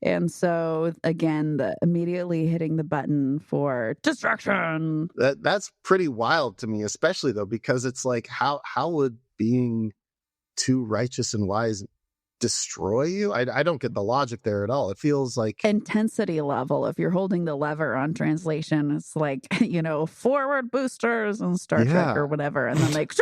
And so, again, immediately hitting the button for destruction. That's pretty wild to me, especially, though, because it's like, how would being too righteous and wise destroy you? I don't get the logic there at all. It feels like intensity level. If you're holding the lever on translation, it's like, forward boosters and Star Trek or whatever, and then like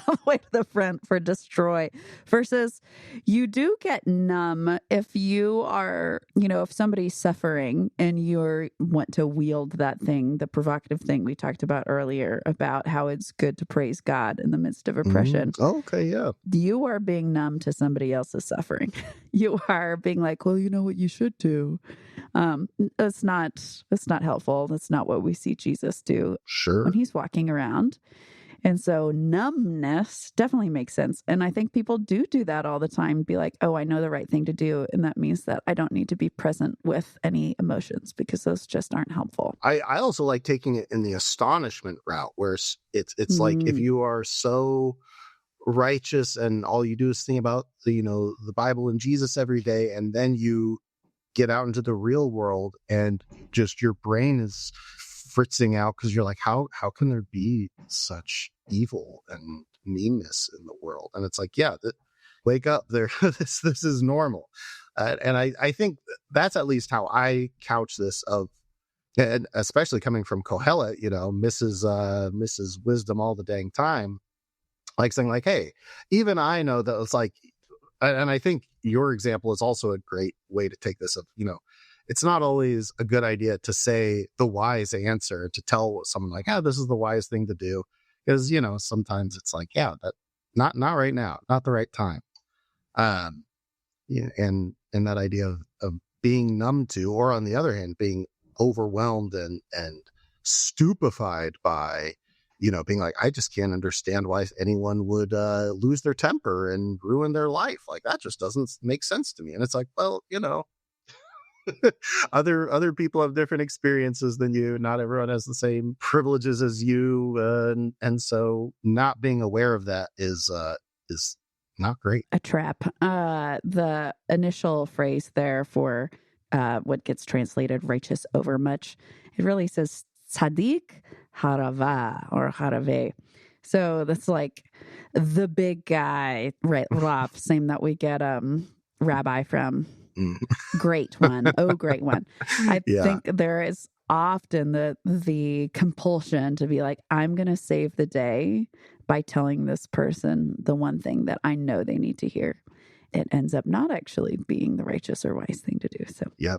all the way to the front for destroy. Versus you do get numb if you are, if somebody's suffering and you want to wield that thing, the provocative thing we talked about earlier about how it's good to praise God in the midst of oppression. Oh, okay, yeah. You are being numb to somebody else's suffering. You are being like, well, you know what you should do. That's not helpful. That's not what we see Jesus do when he's walking around. And so numbness definitely makes sense. And I think people do that all the time. Be like, oh, I know the right thing to do. And that means that I don't need to be present with any emotions because those just aren't helpful. I also like taking it in the astonishment route where it's like if you are so righteous and all you do is think about the Bible and Jesus every day, and then you get out into the real world and just your brain is fritzing out because you're like, how can there be such evil and meanness in the world? And it's like, wake up there. this is normal. And I think that's at least how I couch this, and especially coming from Qohelet, Mrs. Wisdom all the dang time, like saying like, hey, even I know that it's like, and I think your example is also a great way to take this of, it's not always a good idea to say the wise answer, to tell someone like, this is the wise thing to do. Because, sometimes it's like, that not right now, not the right time. And that idea of being numb to, or on the other hand, being overwhelmed and stupefied by, being like, I just can't understand why anyone would lose their temper and ruin their life. Like, that just doesn't make sense to me. And it's like, well, other people have different experiences than you. Not everyone has the same privileges as you. And so not being aware of that is not great. A trap. The initial phrase there for what gets translated righteous overmuch, it really says tzaddik harava or harave. So that's like the big guy, right? Rav, same that we get rabbi from. Great one. Oh, great one. I think there is often the compulsion to be like, I'm going to save the day by telling this person the one thing that I know they need to hear. It ends up not actually being the righteous or wise thing to do.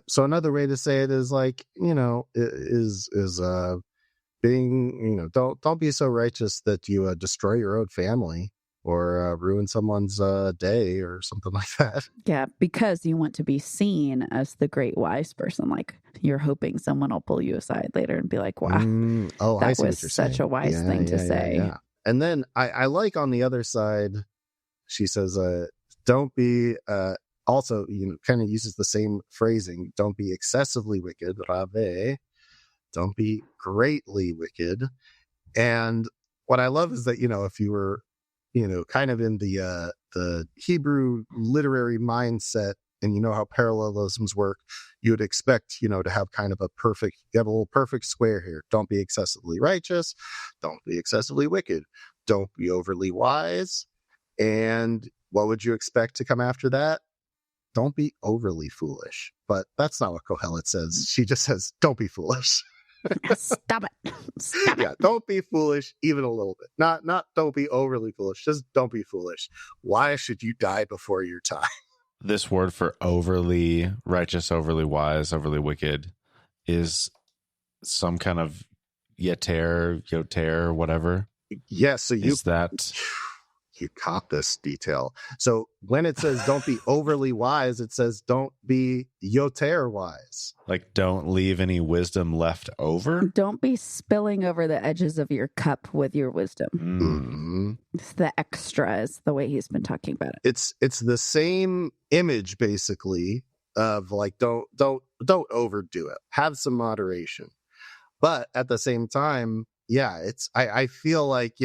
So another way to say it is like, is being, don't be so righteous that you destroy your own family or ruin someone's day or something like that. Yeah, because you want to be seen as the great wise person. Like you're hoping someone will pull you aside later and be like, wow, that was such a wise thing to say. Yeah. And then I like on the other side, she says, don't be, also, kind of uses the same phrasing. Don't be excessively wicked, rave. Don't be greatly wicked. And what I love is that, if you were, kind of in the Hebrew literary mindset, and how parallelisms work, you would expect, to have kind of you have a little perfect square here. Don't be excessively righteous. Don't be excessively wicked. Don't be overly wise. And what would you expect to come after that? don't be overly foolish. But that's not what Qohelet says. She just says, don't be foolish. Stop it. Stop Yeah, it. don't be foolish even a little bit. Not don't be overly foolish. Just don't be foolish. Why should you die before your time? This word for overly righteous, overly wise, overly wicked is some kind of yoter, whatever. Yes, so you Is that caught this detail. So when it says don't be overly wise, it says don't be yoter wise. like don't leave any wisdom left over? Don't be spilling over the edges of your cup with your wisdom. Mhm. It's the extra is the way he's been talking about it. It's the same image basically of like don't overdo it. Have some moderation. But at the same time, yeah, I feel like,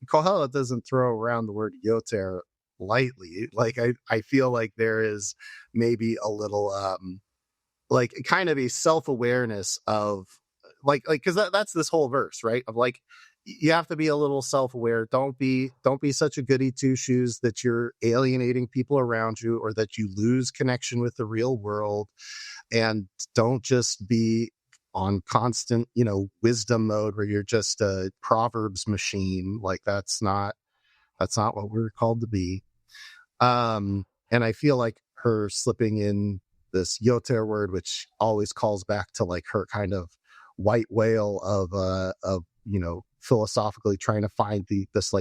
Qohelet doesn't throw around the word yoter lightly. Like I feel like there is maybe a little like kind of a self-awareness of like because that's this whole verse, right? Of like you have to be a little self-aware. Don't be such a goody two-shoes that you're alienating people around you or that you lose connection with the real world. And don't just be on constant, wisdom mode where you're just a Proverbs machine. Like that's not what we're called to be. And I feel like her slipping in this yoter word, which always calls back to like her kind of white whale of philosophically trying to find this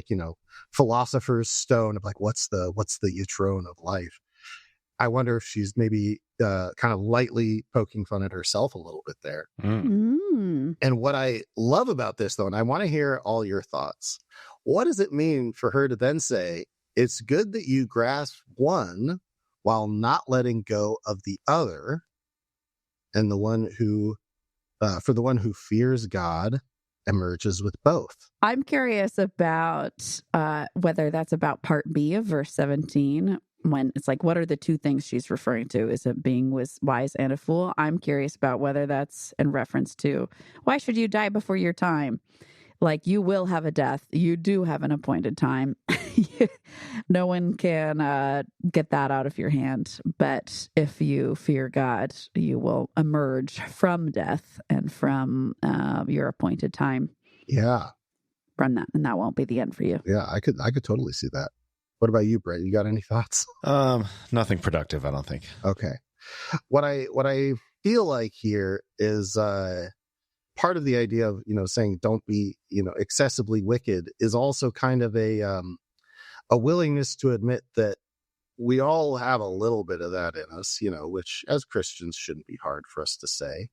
philosopher's stone of like what's the yitron of life. I wonder if she's maybe kind of lightly poking fun at herself a little bit there. And what I love about this, though, and I want to hear all your thoughts, what does it mean for her to then say, it's good that you grasp one while not letting go of the other, and the one who, for the one who fears God, emerges with both. I'm curious about whether that's about part B of verse 17, when it's like, what are the two things she's referring to? Is it being wise and a fool? I'm curious about whether that's in reference to, why should you die before your time? Like, you will have a death. You do have an appointed time. No one can get that out of your hand. But if you fear God, you will emerge from death and from your appointed time. Yeah. From that, and that won't be the end for you. Yeah, I could totally see that. What about you, Brent? You got any thoughts? Nothing productive, I don't think. Okay. What I feel like here is part of the idea of, saying don't be, excessively wicked is also kind of a willingness to admit that we all have a little bit of that in us, which as Christians shouldn't be hard for us to say.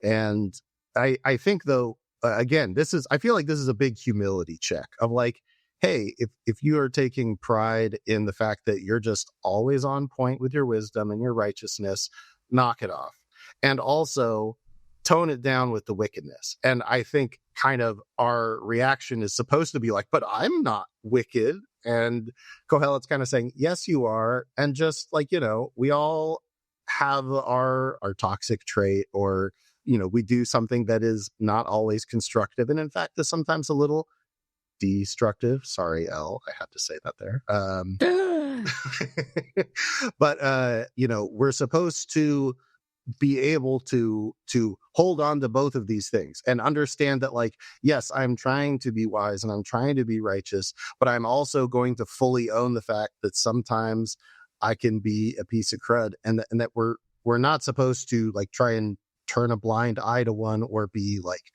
And I think, though, again, I feel like this is a big humility check of like, hey, if you are taking pride in the fact that you're just always on point with your wisdom and your righteousness, knock it off. And also tone it down with the wickedness. And I think kind of our reaction is supposed to be like, but I'm not wicked. And Qohelet's kind of saying, yes, you are. And just like, we all have our toxic trait, or, we do something that is not always constructive. And in fact, is sometimes a little destructive. Sorry, Elle, I had to say that there. But we're supposed to be able to hold on to both of these things and understand that, like, yes, I'm trying to be wise and I'm trying to be righteous, but I'm also going to fully own the fact that sometimes I can be a piece of crud, and that we're not supposed to like try and turn a blind eye to one or be like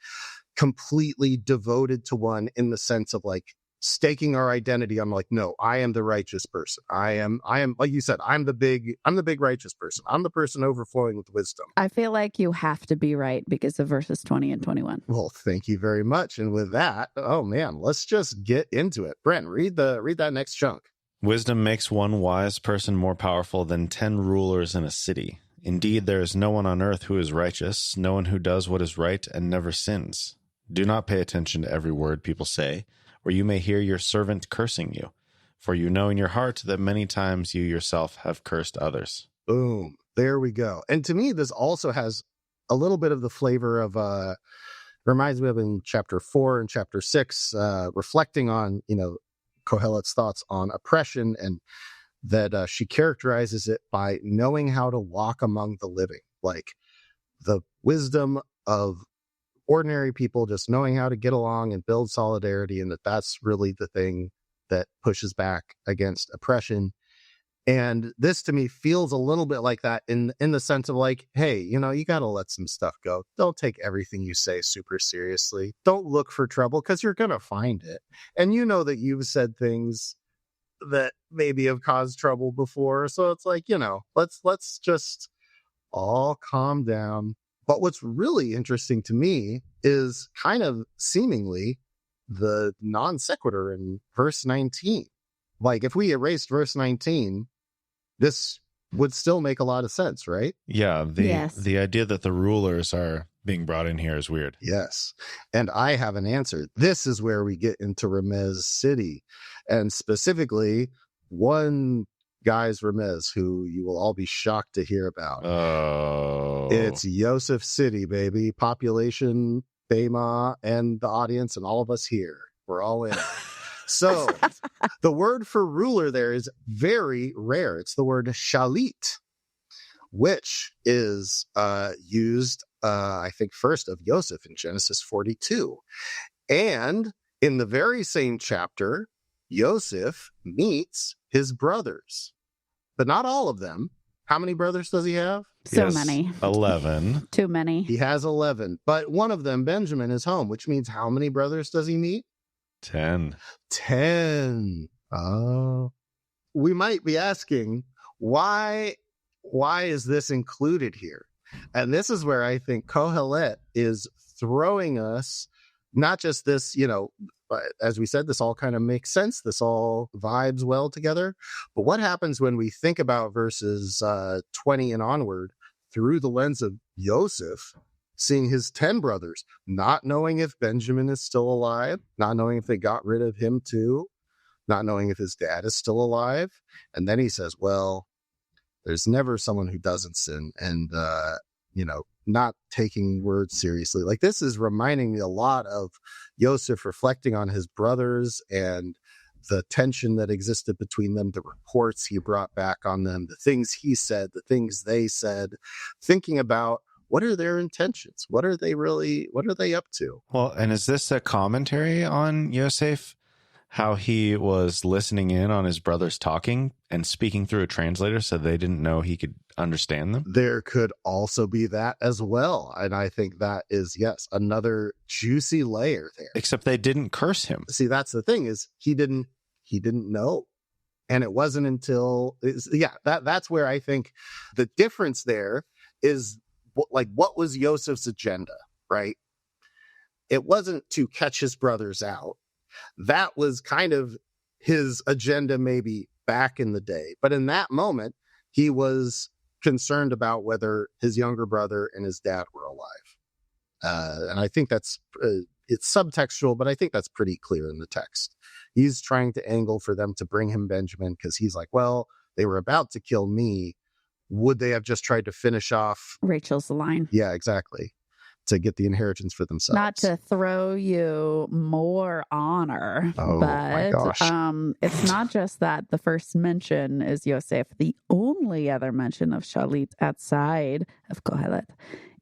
completely devoted to one in the sense of like staking our identity on like, no, I am the righteous person. I am like you said, I'm the big righteous person. I'm the person overflowing with wisdom. I feel like you have to be right because of verses 20 and 21. Well, thank you very much. And with that, oh man, let's just get into it. Brent, read that next chunk. Wisdom makes one wise person more powerful than 10 rulers in a city. Indeed, there is no one on earth who is righteous, no one who does what is right and never sins. Do not pay attention to every word people say, or you may hear your servant cursing you. For you know in your heart that many times you yourself have cursed others. Boom. There we go. And to me, this also has a little bit of the flavor of, reminds me of in chapter 4 and chapter 6, reflecting on, Qohelet's thoughts on oppression and that she characterizes it by knowing how to walk among the living, like the wisdom of ordinary people just knowing how to get along and build solidarity, and that's really the thing that pushes back against oppression. And this to me feels a little bit like that in the sense of like, hey, you got to let some stuff go. Don't take everything you say super seriously. Don't look for trouble because you're going to find it. And that you've said things that maybe have caused trouble before. So it's like, let's just all calm down. But what's really interesting to me is kind of seemingly the non sequitur in verse 19. Like if we erased verse 19, this would still make a lot of sense, right? Yeah, Yes. the idea that the rulers are being brought in here is weird. Yes. And I have an answer. This is where we get into Remez City. And specifically, one guy's Remez who you will all be shocked to hear about. Oh. It's Yosef City, baby. Population, Bema, and the audience, and all of us here. We're all in. So the word for ruler there is very rare. It's the word shalit, which is used, I think, first of Yosef in Genesis 42. And in the very same chapter, Yosef meets his brothers, but not all of them. How many brothers does he have? So many. 11. Too many. He has 11, but one of them, Benjamin, is home, which means how many brothers does he meet? 10. 10. Oh. We might be asking, why is this included here? And this is where I think Qohelet is throwing us, not just this, as we said, this all kind of makes sense. This all vibes well together. But what happens when we think about verses 20 and onward through the lens of Yosef, seeing his 10 brothers, not knowing if Benjamin is still alive, not knowing if they got rid of him too, not knowing if his dad is still alive. And then he says, well, there's never someone who doesn't sin. And, not taking words seriously. Like this is reminding me a lot of Yosef reflecting on his brothers and the tension that existed between them, the reports he brought back on them, the things he said, the things they said, thinking about what are their intentions? What are they up to? Well, and is this a commentary on Yosef? How he was listening in on his brothers talking and speaking through a translator so they didn't know he could understand them? There could also be that as well. And I think that is, yes, another juicy layer there. Except they didn't curse him. See, that's the thing is he didn't know. And it wasn't until, that's where I think the difference there is what was Yosef's agenda, right? It wasn't to catch his brothers out. That was kind of his agenda maybe back in the day. But in that moment, he was concerned about whether his younger brother and his dad were alive. And I think that's, it's subtextual, but I think that's pretty clear in the text. He's trying to angle for them to bring him Benjamin because he's like, well, they were about to kill me. Would they have just tried to finish off Rachel's line? Yeah, exactly. To get the inheritance for themselves. Not to throw you more honor, oh, my but gosh. it's not just that the first mention is Yosef. The only other mention of Shalit outside of Qohelet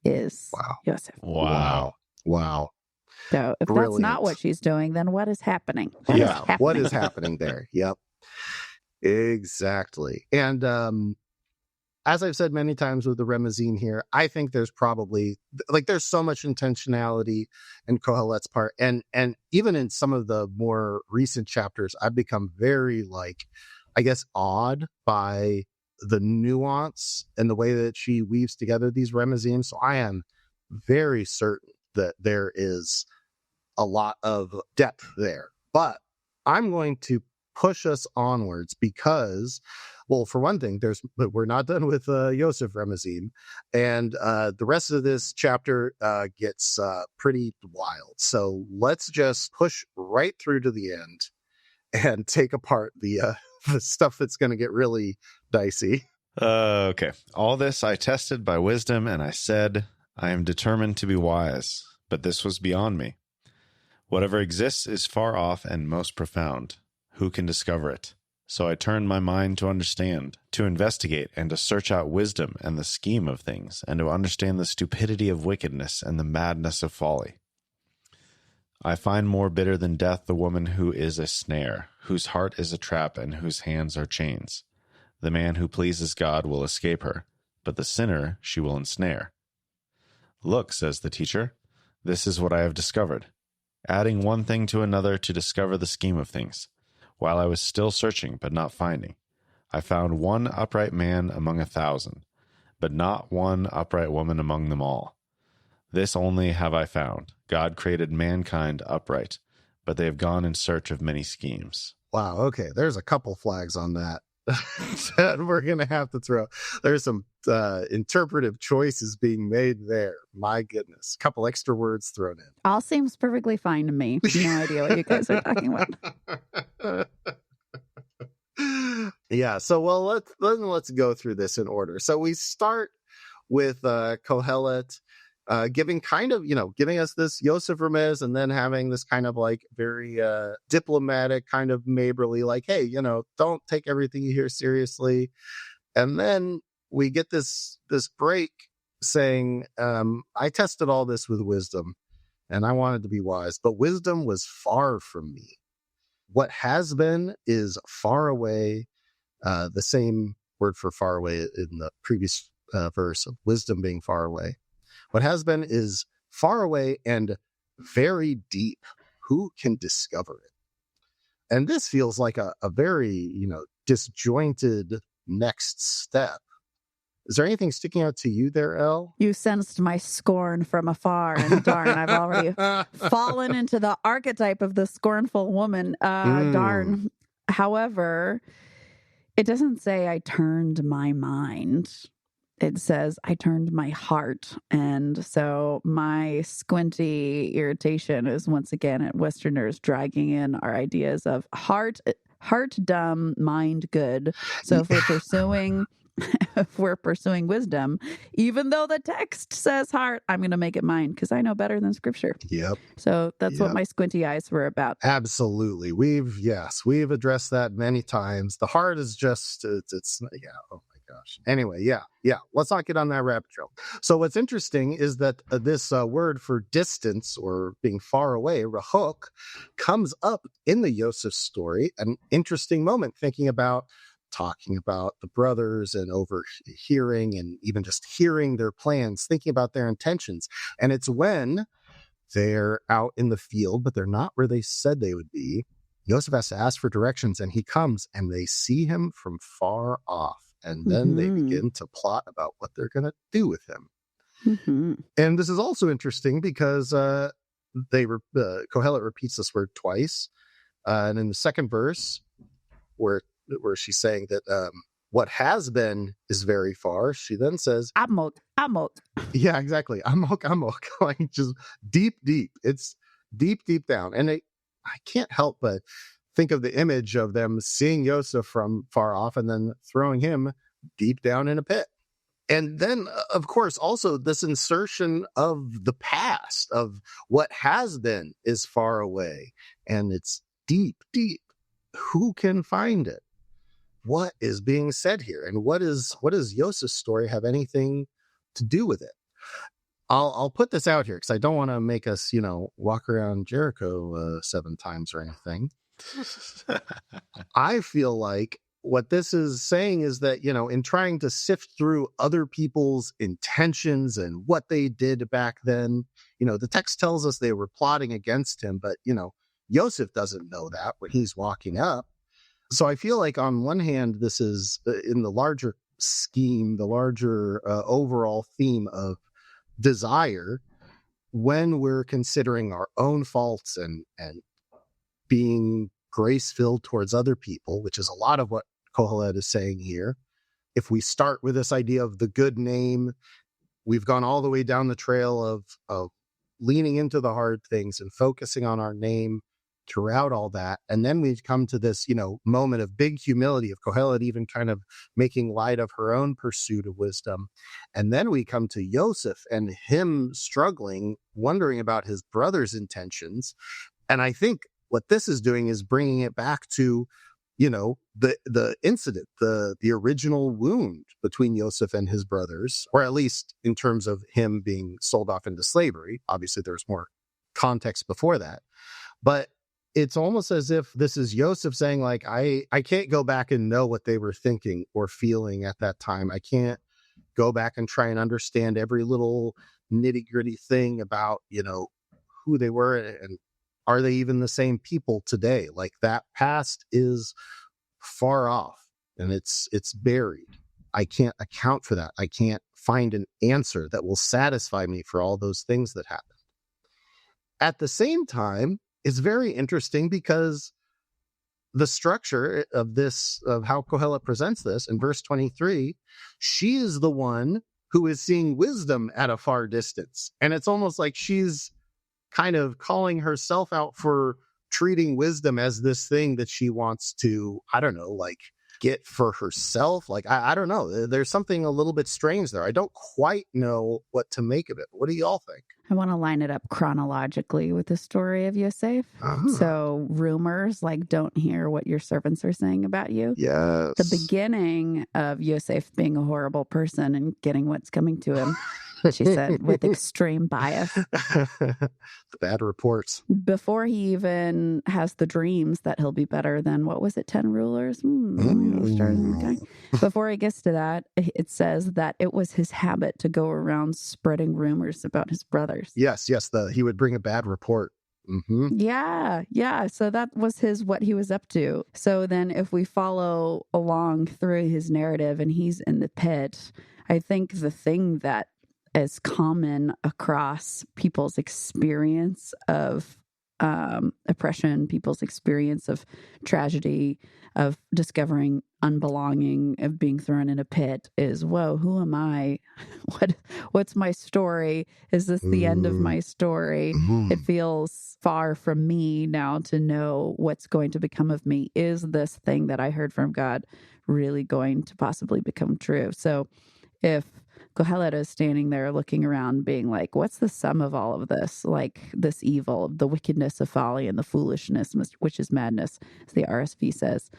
is Yosef. Wow. So if Brilliant. that's not what she's doing, then what is happening? What is happening there? Yep. Exactly. And as I've said many times with the Remezim here, I think there's probably there's so much intentionality in Qohelet's part. And even in some of the more recent chapters, I've become very awed by the nuance and the way that she weaves together these Remezim. So I am very certain that there is a lot of depth there. But I'm going to push us onwards because, well, for one thing, we're not done with Yosef Remezim, and the rest of this chapter gets pretty wild. So let's just push right through to the end and take apart the stuff that's going to get really dicey. Okay. All this I tested by wisdom, and I said, I am determined to be wise, but this was beyond me. Whatever exists is far off and most profound. Who can discover it? So I turned my mind to understand, to investigate, and to search out wisdom and the scheme of things, and to understand the stupidity of wickedness and the madness of folly. I find more bitter than death the woman who is a snare, whose heart is a trap, and whose hands are chains. The man who pleases God will escape her, but the sinner she will ensnare. Look, says the teacher, this is what I have discovered, adding one thing to another to discover the scheme of things. While I was still searching, but not finding, I found one upright man among 1,000, but not one upright woman among them all. This only have I found. God created mankind upright, but they have gone in search of many schemes. Wow, okay, there's a couple flags on that that we're going to have to throw. There's some interpretive choices being made there. My goodness. A couple extra words thrown in. All seems perfectly fine to me. No idea what you guys are talking about. Yeah, so let's go through this in order. So we start with Qohelet giving us this Yosef Remez, and then having this kind of like very diplomatic, kind of neighborly, like, hey, don't take everything you hear seriously. And then we get this break saying, I tested all this with wisdom, and I wanted to be wise, but wisdom was far from me. What has been is far away. The same word for far away in the previous verse of wisdom being far away. What has been is far away and very deep. Who can discover it? And this feels like a very, disjointed next step. Is there anything sticking out to you there, Elle? You sensed my scorn from afar, and darn, I've already fallen into the archetype of the scornful woman. Darn. However, it doesn't say I turned my mind. It says I turned my heart. And so my squinty irritation is once again at Westerners dragging in our ideas of heart dumb, mind good. So if we're pursuing wisdom, even though the text says heart, I'm going to make it mine because I know better than scripture. Yep. So that's what my squinty eyes were about. Absolutely. We've addressed that many times. The heart is just, oh my gosh. Anyway, yeah. Let's not get on that rabbit trail. So what's interesting is that this word for distance or being far away, rahok, comes up in the Yosef story. An interesting moment talking about the brothers and overhearing and even just hearing their plans, thinking about their intentions. And it's when they're out in the field, but they're not where they said they would be. Yosef has to ask for directions, and he comes, and they see him from far off. And then they begin to plot about what they're going to do with him. Mm-hmm. And this is also interesting because Qohelet repeats this word twice. And in the second verse, where she's saying that what has been is very far, she then says, Amok. Yeah, exactly. Amok. Like just deep. It's deep down. And I can't help but think of the image of them seeing Yosef from far off and then throwing him deep down in a pit. And then, of course, also this insertion of the past, of what has been is far away. And it's deep. Who can find it? What is being said here? And what does Yosef's story have anything to do with it? I'll put this out here because I don't want to make us, walk around Jericho 7 times or anything. I feel like what this is saying is that, in trying to sift through other people's intentions and what they did back then, the text tells us they were plotting against him, but, Yosef doesn't know that when he's walking up. So I feel like on one hand, this is in the larger scheme, the larger overall theme of desire, when we're considering our own faults and being grace-filled towards other people, which is a lot of what Qohelet is saying here. If we start with this idea of the good name, we've gone all the way down the trail of leaning into the hard things and focusing on our name throughout all that. And then we come to this, moment of big humility of Qohelet even kind of making light of her own pursuit of wisdom. And then we come to Yosef and him struggling, wondering about his brother's intentions. And I think what this is doing is bringing it back to, the incident, the original wound between Joseph and his brothers, or at least in terms of him being sold off into slavery. Obviously, there's more context before that. But it's almost as if this is Joseph saying, like, I can't go back and know what they were thinking or feeling at that time. I can't go back and try and understand every little nitty gritty thing about, who they were and are they even the same people today? Like, that past is far off and it's buried. I can't account for that. I can't find an answer that will satisfy me for all those things that happened. At the same time, it's very interesting because the structure of how Qohelet presents this in verse 23, she is the one who is seeing wisdom at a far distance. And it's almost like she's kind of calling herself out for treating wisdom as this thing that she wants to, I don't know, like get for herself. Like, I don't know. There's something a little bit strange there. I don't quite know what to make of it. What do y'all think? I want to line it up chronologically with the story of Yosef. So rumors like, don't hear what your servants are saying about you. Yes. The beginning of Yosef being a horrible person and getting what's coming to him, she said, with extreme bias. The bad reports. Before he even has the dreams that he'll be better than, what was it, 10 rulers? Before he gets to that, it says that it was his habit to go around spreading rumors about his brothers. Yes. He would bring a bad report. Mm-hmm. Yeah. So that was what he was up to. So then if we follow along through his narrative and he's in the pit, I think the thing that is common across people's experience of oppression, people's experience of tragedy, of discovering unbelonging, of being thrown in a pit is, whoa, who am I? What's my story? Is this the end of my story? Mm-hmm. It feels far from me now to know what's going to become of me. Is this thing that I heard from God really going to possibly become true? So if Qohelet is standing there looking around being like, what's the sum of all of this? Like this evil, the wickedness of folly and the foolishness, which is madness, as the RSV says.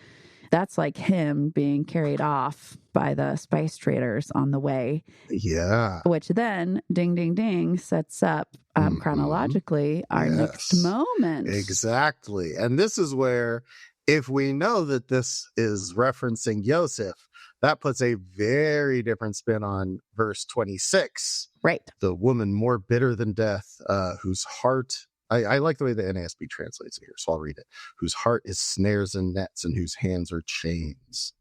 That's like him being carried off by the spice traders on the way. Yeah. Which then, ding, ding, ding, sets up chronologically our next moment. Exactly. And this is where, if we know that this is referencing Joseph, that puts a very different spin on verse 26. Right. The woman more bitter than death, whose heart, I like the way the NASB translates it here, so I'll read it. Whose heart is snares and nets and whose hands are chains.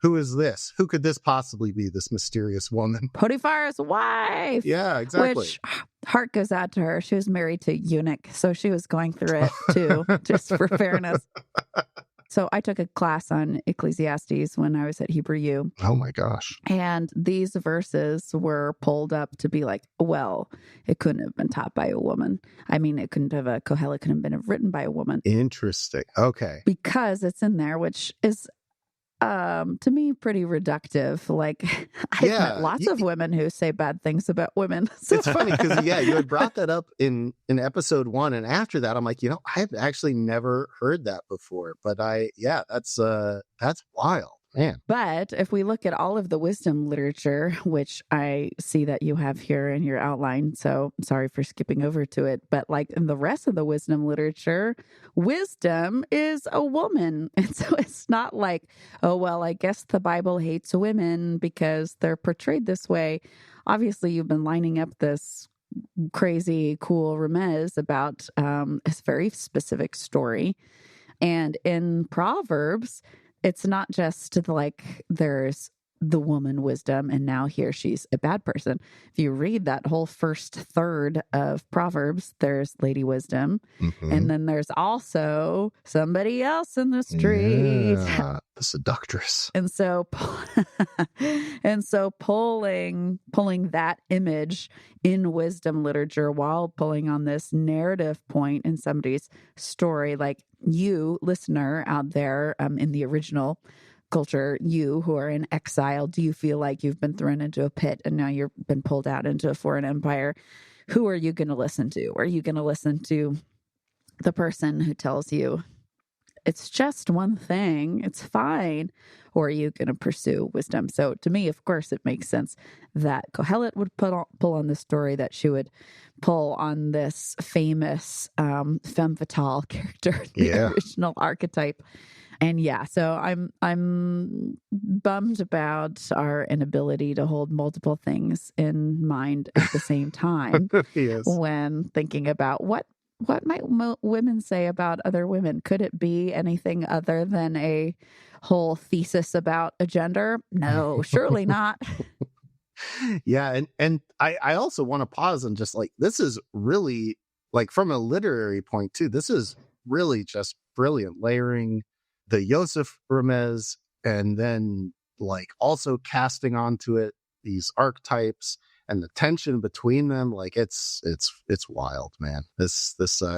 Who is this? Who could this possibly be, this mysterious woman? Potiphar's wife. Yeah, exactly. Which, heart goes out to her. She was married to eunuch, so she was going through it too, just for fairness. So I took a class on Ecclesiastes when I was at Hebrew U. Oh my gosh. And these verses were pulled up to be like, well, it couldn't have been taught by a woman. I mean, Qohelet couldn't have been written by a woman. Interesting. Okay. Because it's in there, which is to me pretty reductive. Like, I've met lots of women who say bad things about women. So. It's funny because you had brought that up in episode 1, and after that I'm like, I've actually never heard that before, but that's wild, man. But if we look at all of the wisdom literature, which I see that you have here in your outline, so sorry for skipping over to it, but like in the rest of the wisdom literature, wisdom is a woman. And so it's not like, oh, well, I guess the Bible hates women because they're portrayed this way. Obviously, you've been lining up this crazy, cool remez about a very specific story. And in Proverbs, it's not just like there's the woman wisdom and now here she's a bad person. If you read that whole first third of Proverbs, there's Lady Wisdom. Mm-hmm. And then there's also somebody else in the street. Yeah, the seductress. And so pulling that image in wisdom literature while pulling on this narrative point in somebody's story, like you, listener out there in the original culture, you who are in exile, do you feel like you've been thrown into a pit and now you've been pulled out into a foreign empire? Who are you going to listen to? Are you going to listen to the person who tells you it's just one thing. It's fine. Or are you going to pursue wisdom? So to me, of course, it makes sense that Qohelet would pull on this story, that she would pull on this famous femme fatale character, the original archetype. And yeah, so I'm bummed about our inability to hold multiple things in mind at the same time when thinking about what might women say about other women. Could it be anything other than a whole thesis about a gender? No, surely not. Yeah, and I also want to pause and just like, this is really, like, from a literary point too, this is really just brilliant, layering the Yosef Remez and then like also casting onto it these archetypes and the tension between them. Like it's wild, man. This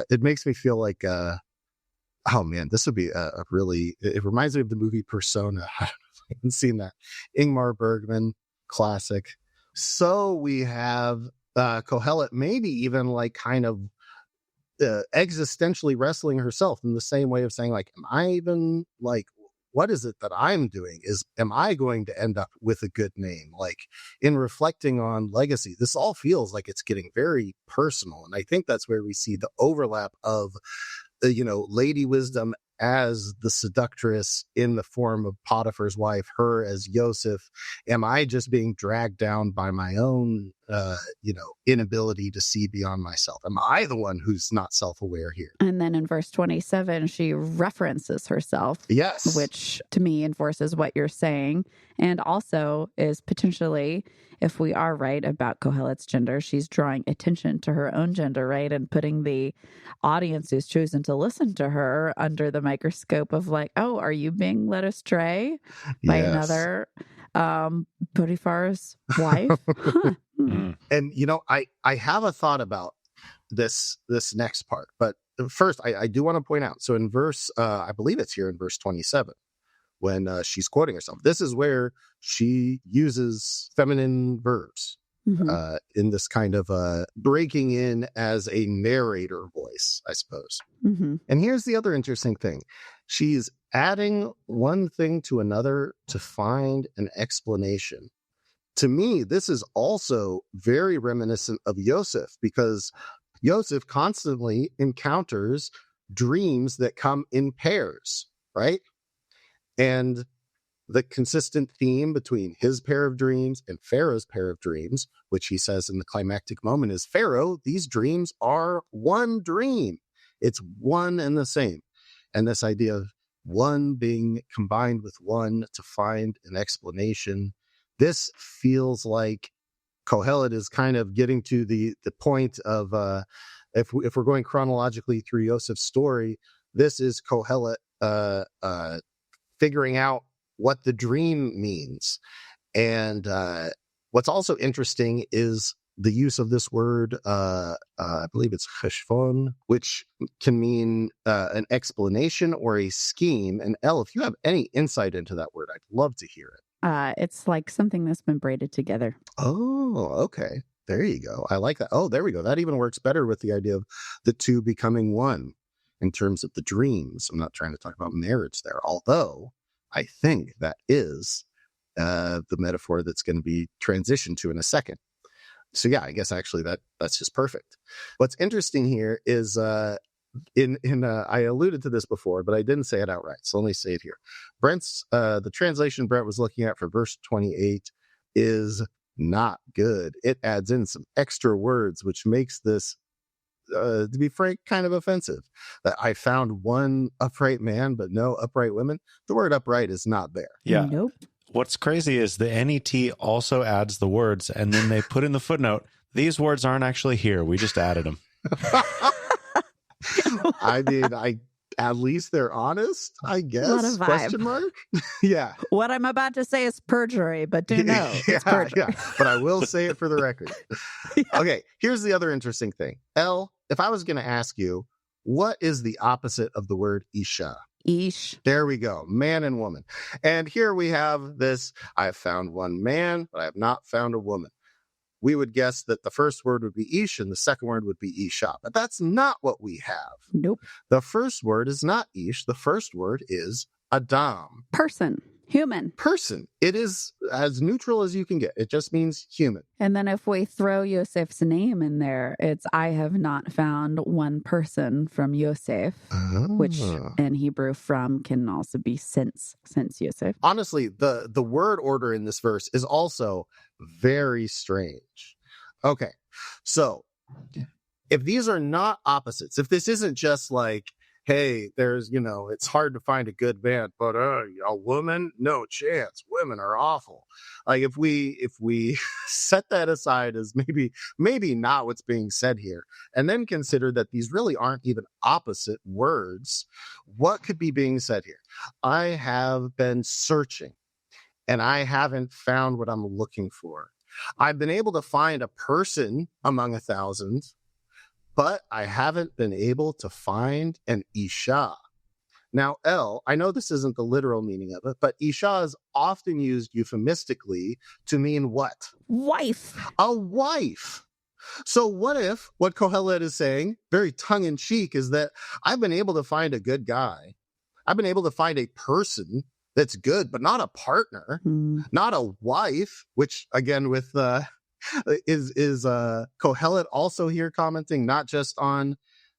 it makes me feel like oh man, this would be a really, it reminds me of the movie Persona. I don't know if I haven't seen that. Ingmar Bergman classic. So we have Qohelet maybe even like kind of existentially wrestling herself in the same way of saying, like, am I even, like, what is it that I'm doing? Am I going to end up with a good name? Like, in reflecting on legacy, this all feels like it's getting very personal. And I think that's where we see the overlap of, Lady Wisdom as the seductress in the form of Potiphar's wife, her as Yosef. Am I just being dragged down by my own, inability to see beyond myself? Am I the one who's not self-aware here? And then in verse 27, she references herself. Yes. Which to me enforces what you're saying. And also is potentially, if we are right about Qohelet's gender, she's drawing attention to her own gender, right? And putting the audience who's chosen to listen to her under the microscope of like, oh, are you being led astray by another Potiphar's wife? Huh. And, I have a thought about this next part. But first, I do want to point out, so in verse, I believe it's here in verse 27, when she's quoting herself, this is where she uses feminine verbs in this kind of breaking in as a narrator voice, I suppose. And here's the other interesting thing. She's adding one thing to another to find an explanation. To me, this is also very reminiscent of Yosef, because Yosef constantly encounters dreams that come in pairs, right? And the consistent theme between his pair of dreams and Pharaoh's pair of dreams, which he says in the climactic moment, is, Pharaoh, these dreams are one dream. It's one and the same. And this idea of one being combined with one to find an explanation, this feels like Qohelet is kind of getting to the point of, if we're going chronologically through Yosef's story, this is Qohelet figuring out what the dream means. And what's also interesting is the use of this word, I believe it's cheshbon, which can mean an explanation or a scheme. And Elle, if you have any insight into that word, I'd love to hear it. It's like something that's been braided together. Oh, okay. There you go. I like that. Oh, there we go. That even works better with the idea of the two becoming one in terms of the dreams. I'm not trying to talk about marriage there, although I think that is the metaphor that's going to be transitioned to in a second. So yeah, I guess actually that's just perfect. What's interesting here is I alluded to this before, but I didn't say it outright. So let me say it here. The translation Brent was looking at for verse 28 is not good. It adds in some extra words, which makes this, to be frank, kind of offensive. That I found one upright man, but no upright women. The word upright is not there. Yeah. Nope. What's crazy is the NET also adds the words, and then they put in the footnote, these words aren't actually here. We just added them. I mean, at least they're honest, I guess. What a vibe. Question mark? Yeah. What I'm about to say is perjury, but do know it's perjury. Yeah. But I will say it for the record. Yeah. Okay, here's the other interesting thing. Elle, if I was going to ask you, what is the opposite of the word Isha? Ish. There we go. Man and woman. And here we have this, I have found one man, but I have not found a woman. we would guess that the first word would be ish and the second word would be isha. But that's not what we have. Nope. The first word is not ish. The first word is adam. Person. Human. Person. It is as neutral as you can get. It just means human. And then if we throw Yosef's name in there, it's I have not found one person from Yosef, which in Hebrew from can also be since Yosef. Honestly, the word order in this verse is also very strange. Okay, so if these are not opposites, if this isn't just like, hey, there's, it's hard to find a good man, but a woman, no chance. Women are awful. Like if we set that aside as maybe not what's being said here, and then consider that these really aren't even opposite words, what could be being said here? I have been searching and I haven't found what I'm looking for. I've been able to find a person among 1,000, but I haven't been able to find an Isha. Now, Elle, I know this isn't the literal meaning of it, but Isha is often used euphemistically to mean what? Wife. A wife. So what if what Qohelet is saying, very tongue-in-cheek, is that I've been able to find a good guy. I've been able to find a person that's good, but not a partner, not a wife, which again with... is Qohelet also here commenting not just on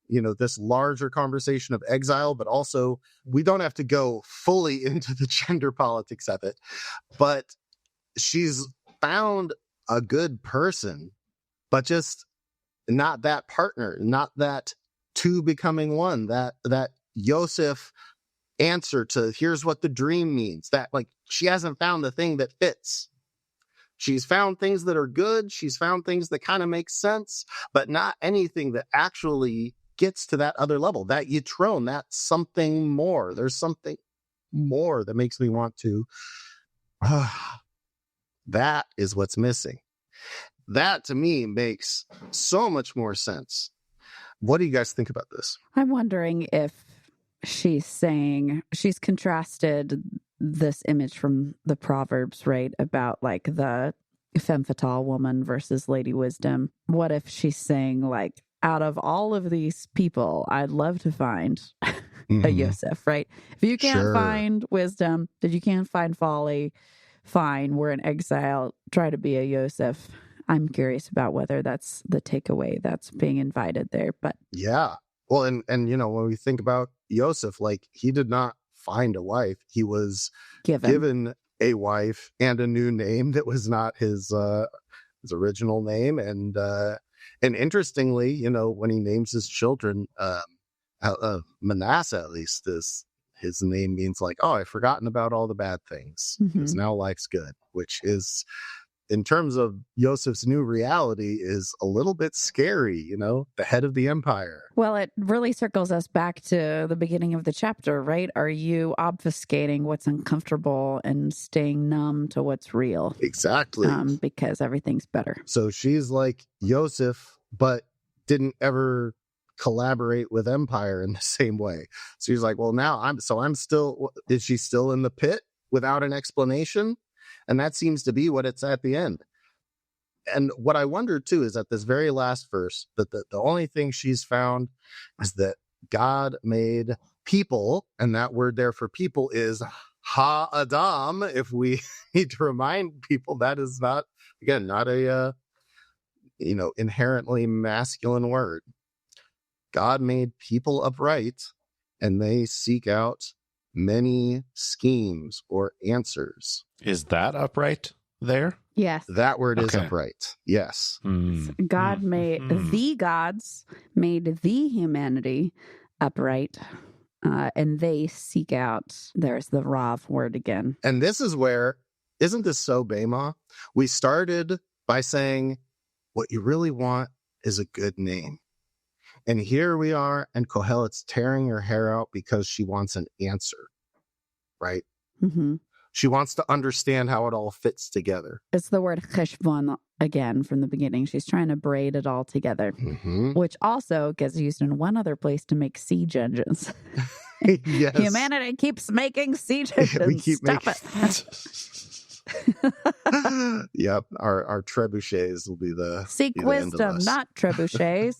this larger conversation of exile, but also we don't have to go fully into the gender politics of it, but she's found a good person, but just not that partner, not that two becoming one, that Yosef answer to here's what the dream means, that like she hasn't found the thing that fits. She's found things that are good. She's found things that kind of make sense, but not anything that actually gets to that other level, that Yitron, that something more. There's something more that makes me want to. That is what's missing. That to me makes so much more sense. What do you guys think about this? I'm wondering if she's contrasted this image from the Proverbs, right? About like the femme fatale woman versus Lady Wisdom. What if she's saying like, out of all of these people, I'd love to find a Yosef, right? If you can't find wisdom, if you can't find folly, fine, we're in exile, try to be a Yosef. I'm curious about whether that's the takeaway that's being invited there. But yeah. Well, and when we think about Yosef, like he did not find a wife. He was given a wife and a new name that was not his original name. And interestingly, when he names his children, Manasseh, at least, his name means like, oh, I've forgotten about all the bad things because now life's good, which is, in terms of Yosef's new reality, is a little bit scary, the head of the empire. Well, it really circles us back to the beginning of the chapter, right? Are you obfuscating what's uncomfortable and staying numb to what's real? Exactly. Because everything's better. So she's like Yosef, but didn't ever collaborate with empire in the same way. So he's like, well, now I'm still, is she still in the pit without an explanation? And that seems to be what it's at the end. And what I wonder too is at this very last verse that the only thing she's found is that God made people, and that word there for people is ha-adam. If we need to remind people, that is not a inherently masculine word. God made people upright, and they seek out many schemes or answers. Is that upright there? Yes. That word is upright. Yes. God made the gods made the humanity upright, and they seek out, there's the Rav word again. And this is where, isn't this so Bema? We started by saying what you really want is a good name. And here we are, and Qohelet's tearing her hair out because she wants an answer, right? Mm-hmm. She wants to understand how it all fits together. It's the word cheshbon again from the beginning. She's trying to braid it all together, which also gets used in one other place to make siege engines. Yes. Humanity keeps making siege engines. We keep Stop making... it. Yep, our trebuchets will be the Seek be the end of wisdom, us. not trebuchets.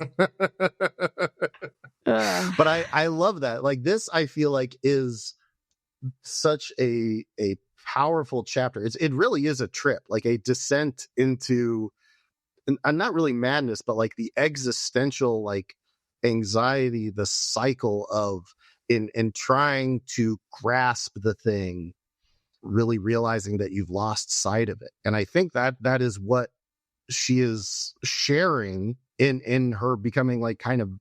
But I love that. Like this, I feel like is such a powerful chapter. It really is a trip, like a descent into, and not really madness, but like the existential like anxiety, the cycle of in trying to grasp the thing, really realizing that you've lost sight of it. And I think that is what she is sharing in her becoming like kind of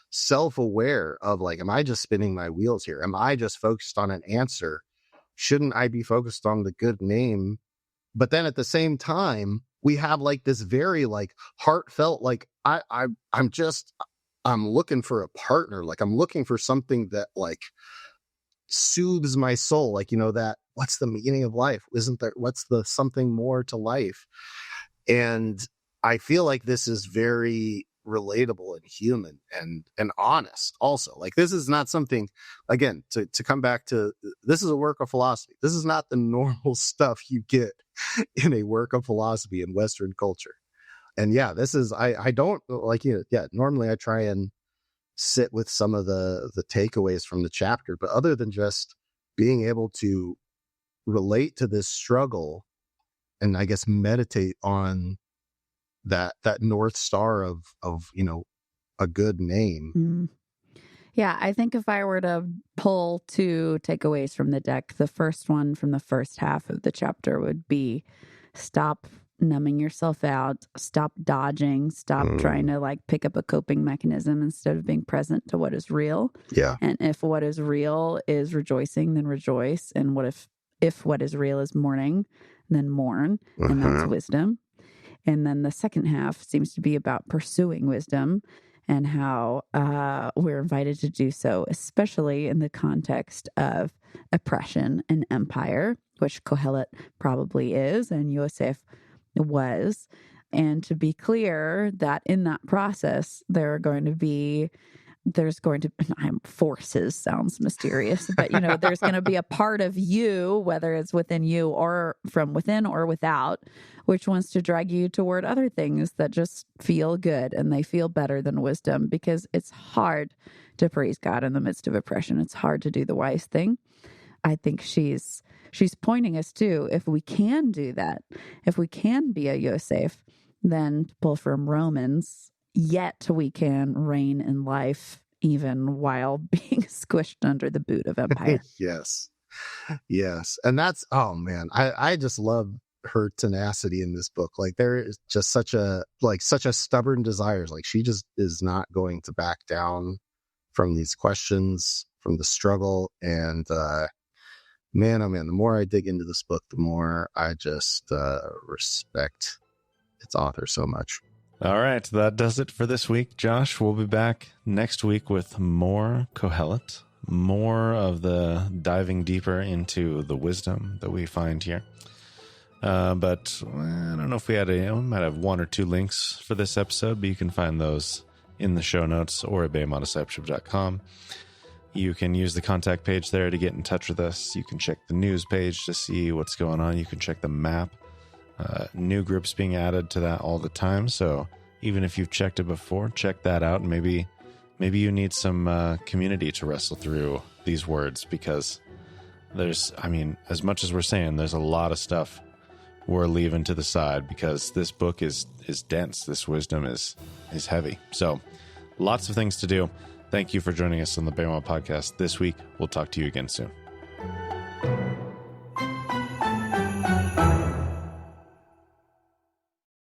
self-aware of like, am I just spinning my wheels here? Am I just focused on an answer? Shouldn't I be focused on the good name? But then at the same time, we have like this very like heartfelt, like I'm looking for a partner. Like I'm looking for something that like soothes my soul. Like, that what's the meaning of life? Isn't there, what's the something more to life? And I feel like this is very relatable and human and honest also. Like this is not something, again, to come back to, this is a work of philosophy. This is not the normal stuff you get in a work of philosophy in Western culture. And yeah, this is, I don't like, normally I try and sit with some of the takeaways from the chapter, but other than just being able to relate to this struggle and I guess meditate on that North Star of a good name. Yeah, I think if I were to pull 2 takeaways from the deck, the first one from the first half of the chapter would be stop numbing yourself out, stop dodging, stop trying to like pick up a coping mechanism instead of being present to what is real. Yeah. And if what is real is rejoicing, then rejoice. And what if what is real is mourning, then mourn. And that's wisdom. And then the second half seems to be about pursuing wisdom and how we're invited to do so, especially in the context of oppression and empire, which Qohelet probably is and Yosef was. And to be clear that in that process, there's going to be forces sounds mysterious, but there's going to be a part of you, whether it's within you or from within or without, which wants to drag you toward other things that just feel good and they feel better than wisdom, because it's hard to praise God in the midst of oppression. It's hard to do the wise thing. I think she's pointing us to, if we can do that, if we can be a Yosef, then to pull from Romans, yet we can reign in life even while being squished under the boot of empire. Yes. And that's, oh man, I just love her tenacity in this book. Like there is just such a stubborn desires. Like she just is not going to back down from these questions, from the struggle. And man, oh man, the more I dig into this book, the more I just respect its author so much. All right, that does it for this week. Josh, we'll be back next week with more Qohelet, more of the diving deeper into the wisdom that we find here. But I don't know if we might have 1 or 2 links for this episode, but you can find those in the show notes or at BehemothDiscipleship.com. You can use the contact page there to get in touch with us. You can check the news page to see what's going on. You can check the map. New groups being added to that all the time. So even if you've checked it before, check that out. And maybe you need some community to wrestle through these words, because as much as we're saying, there's a lot of stuff we're leaving to the side because this book is dense. This wisdom is heavy. So lots of things to do. Thank you for joining us on the Behemoth Podcast this week. We'll talk to you again soon.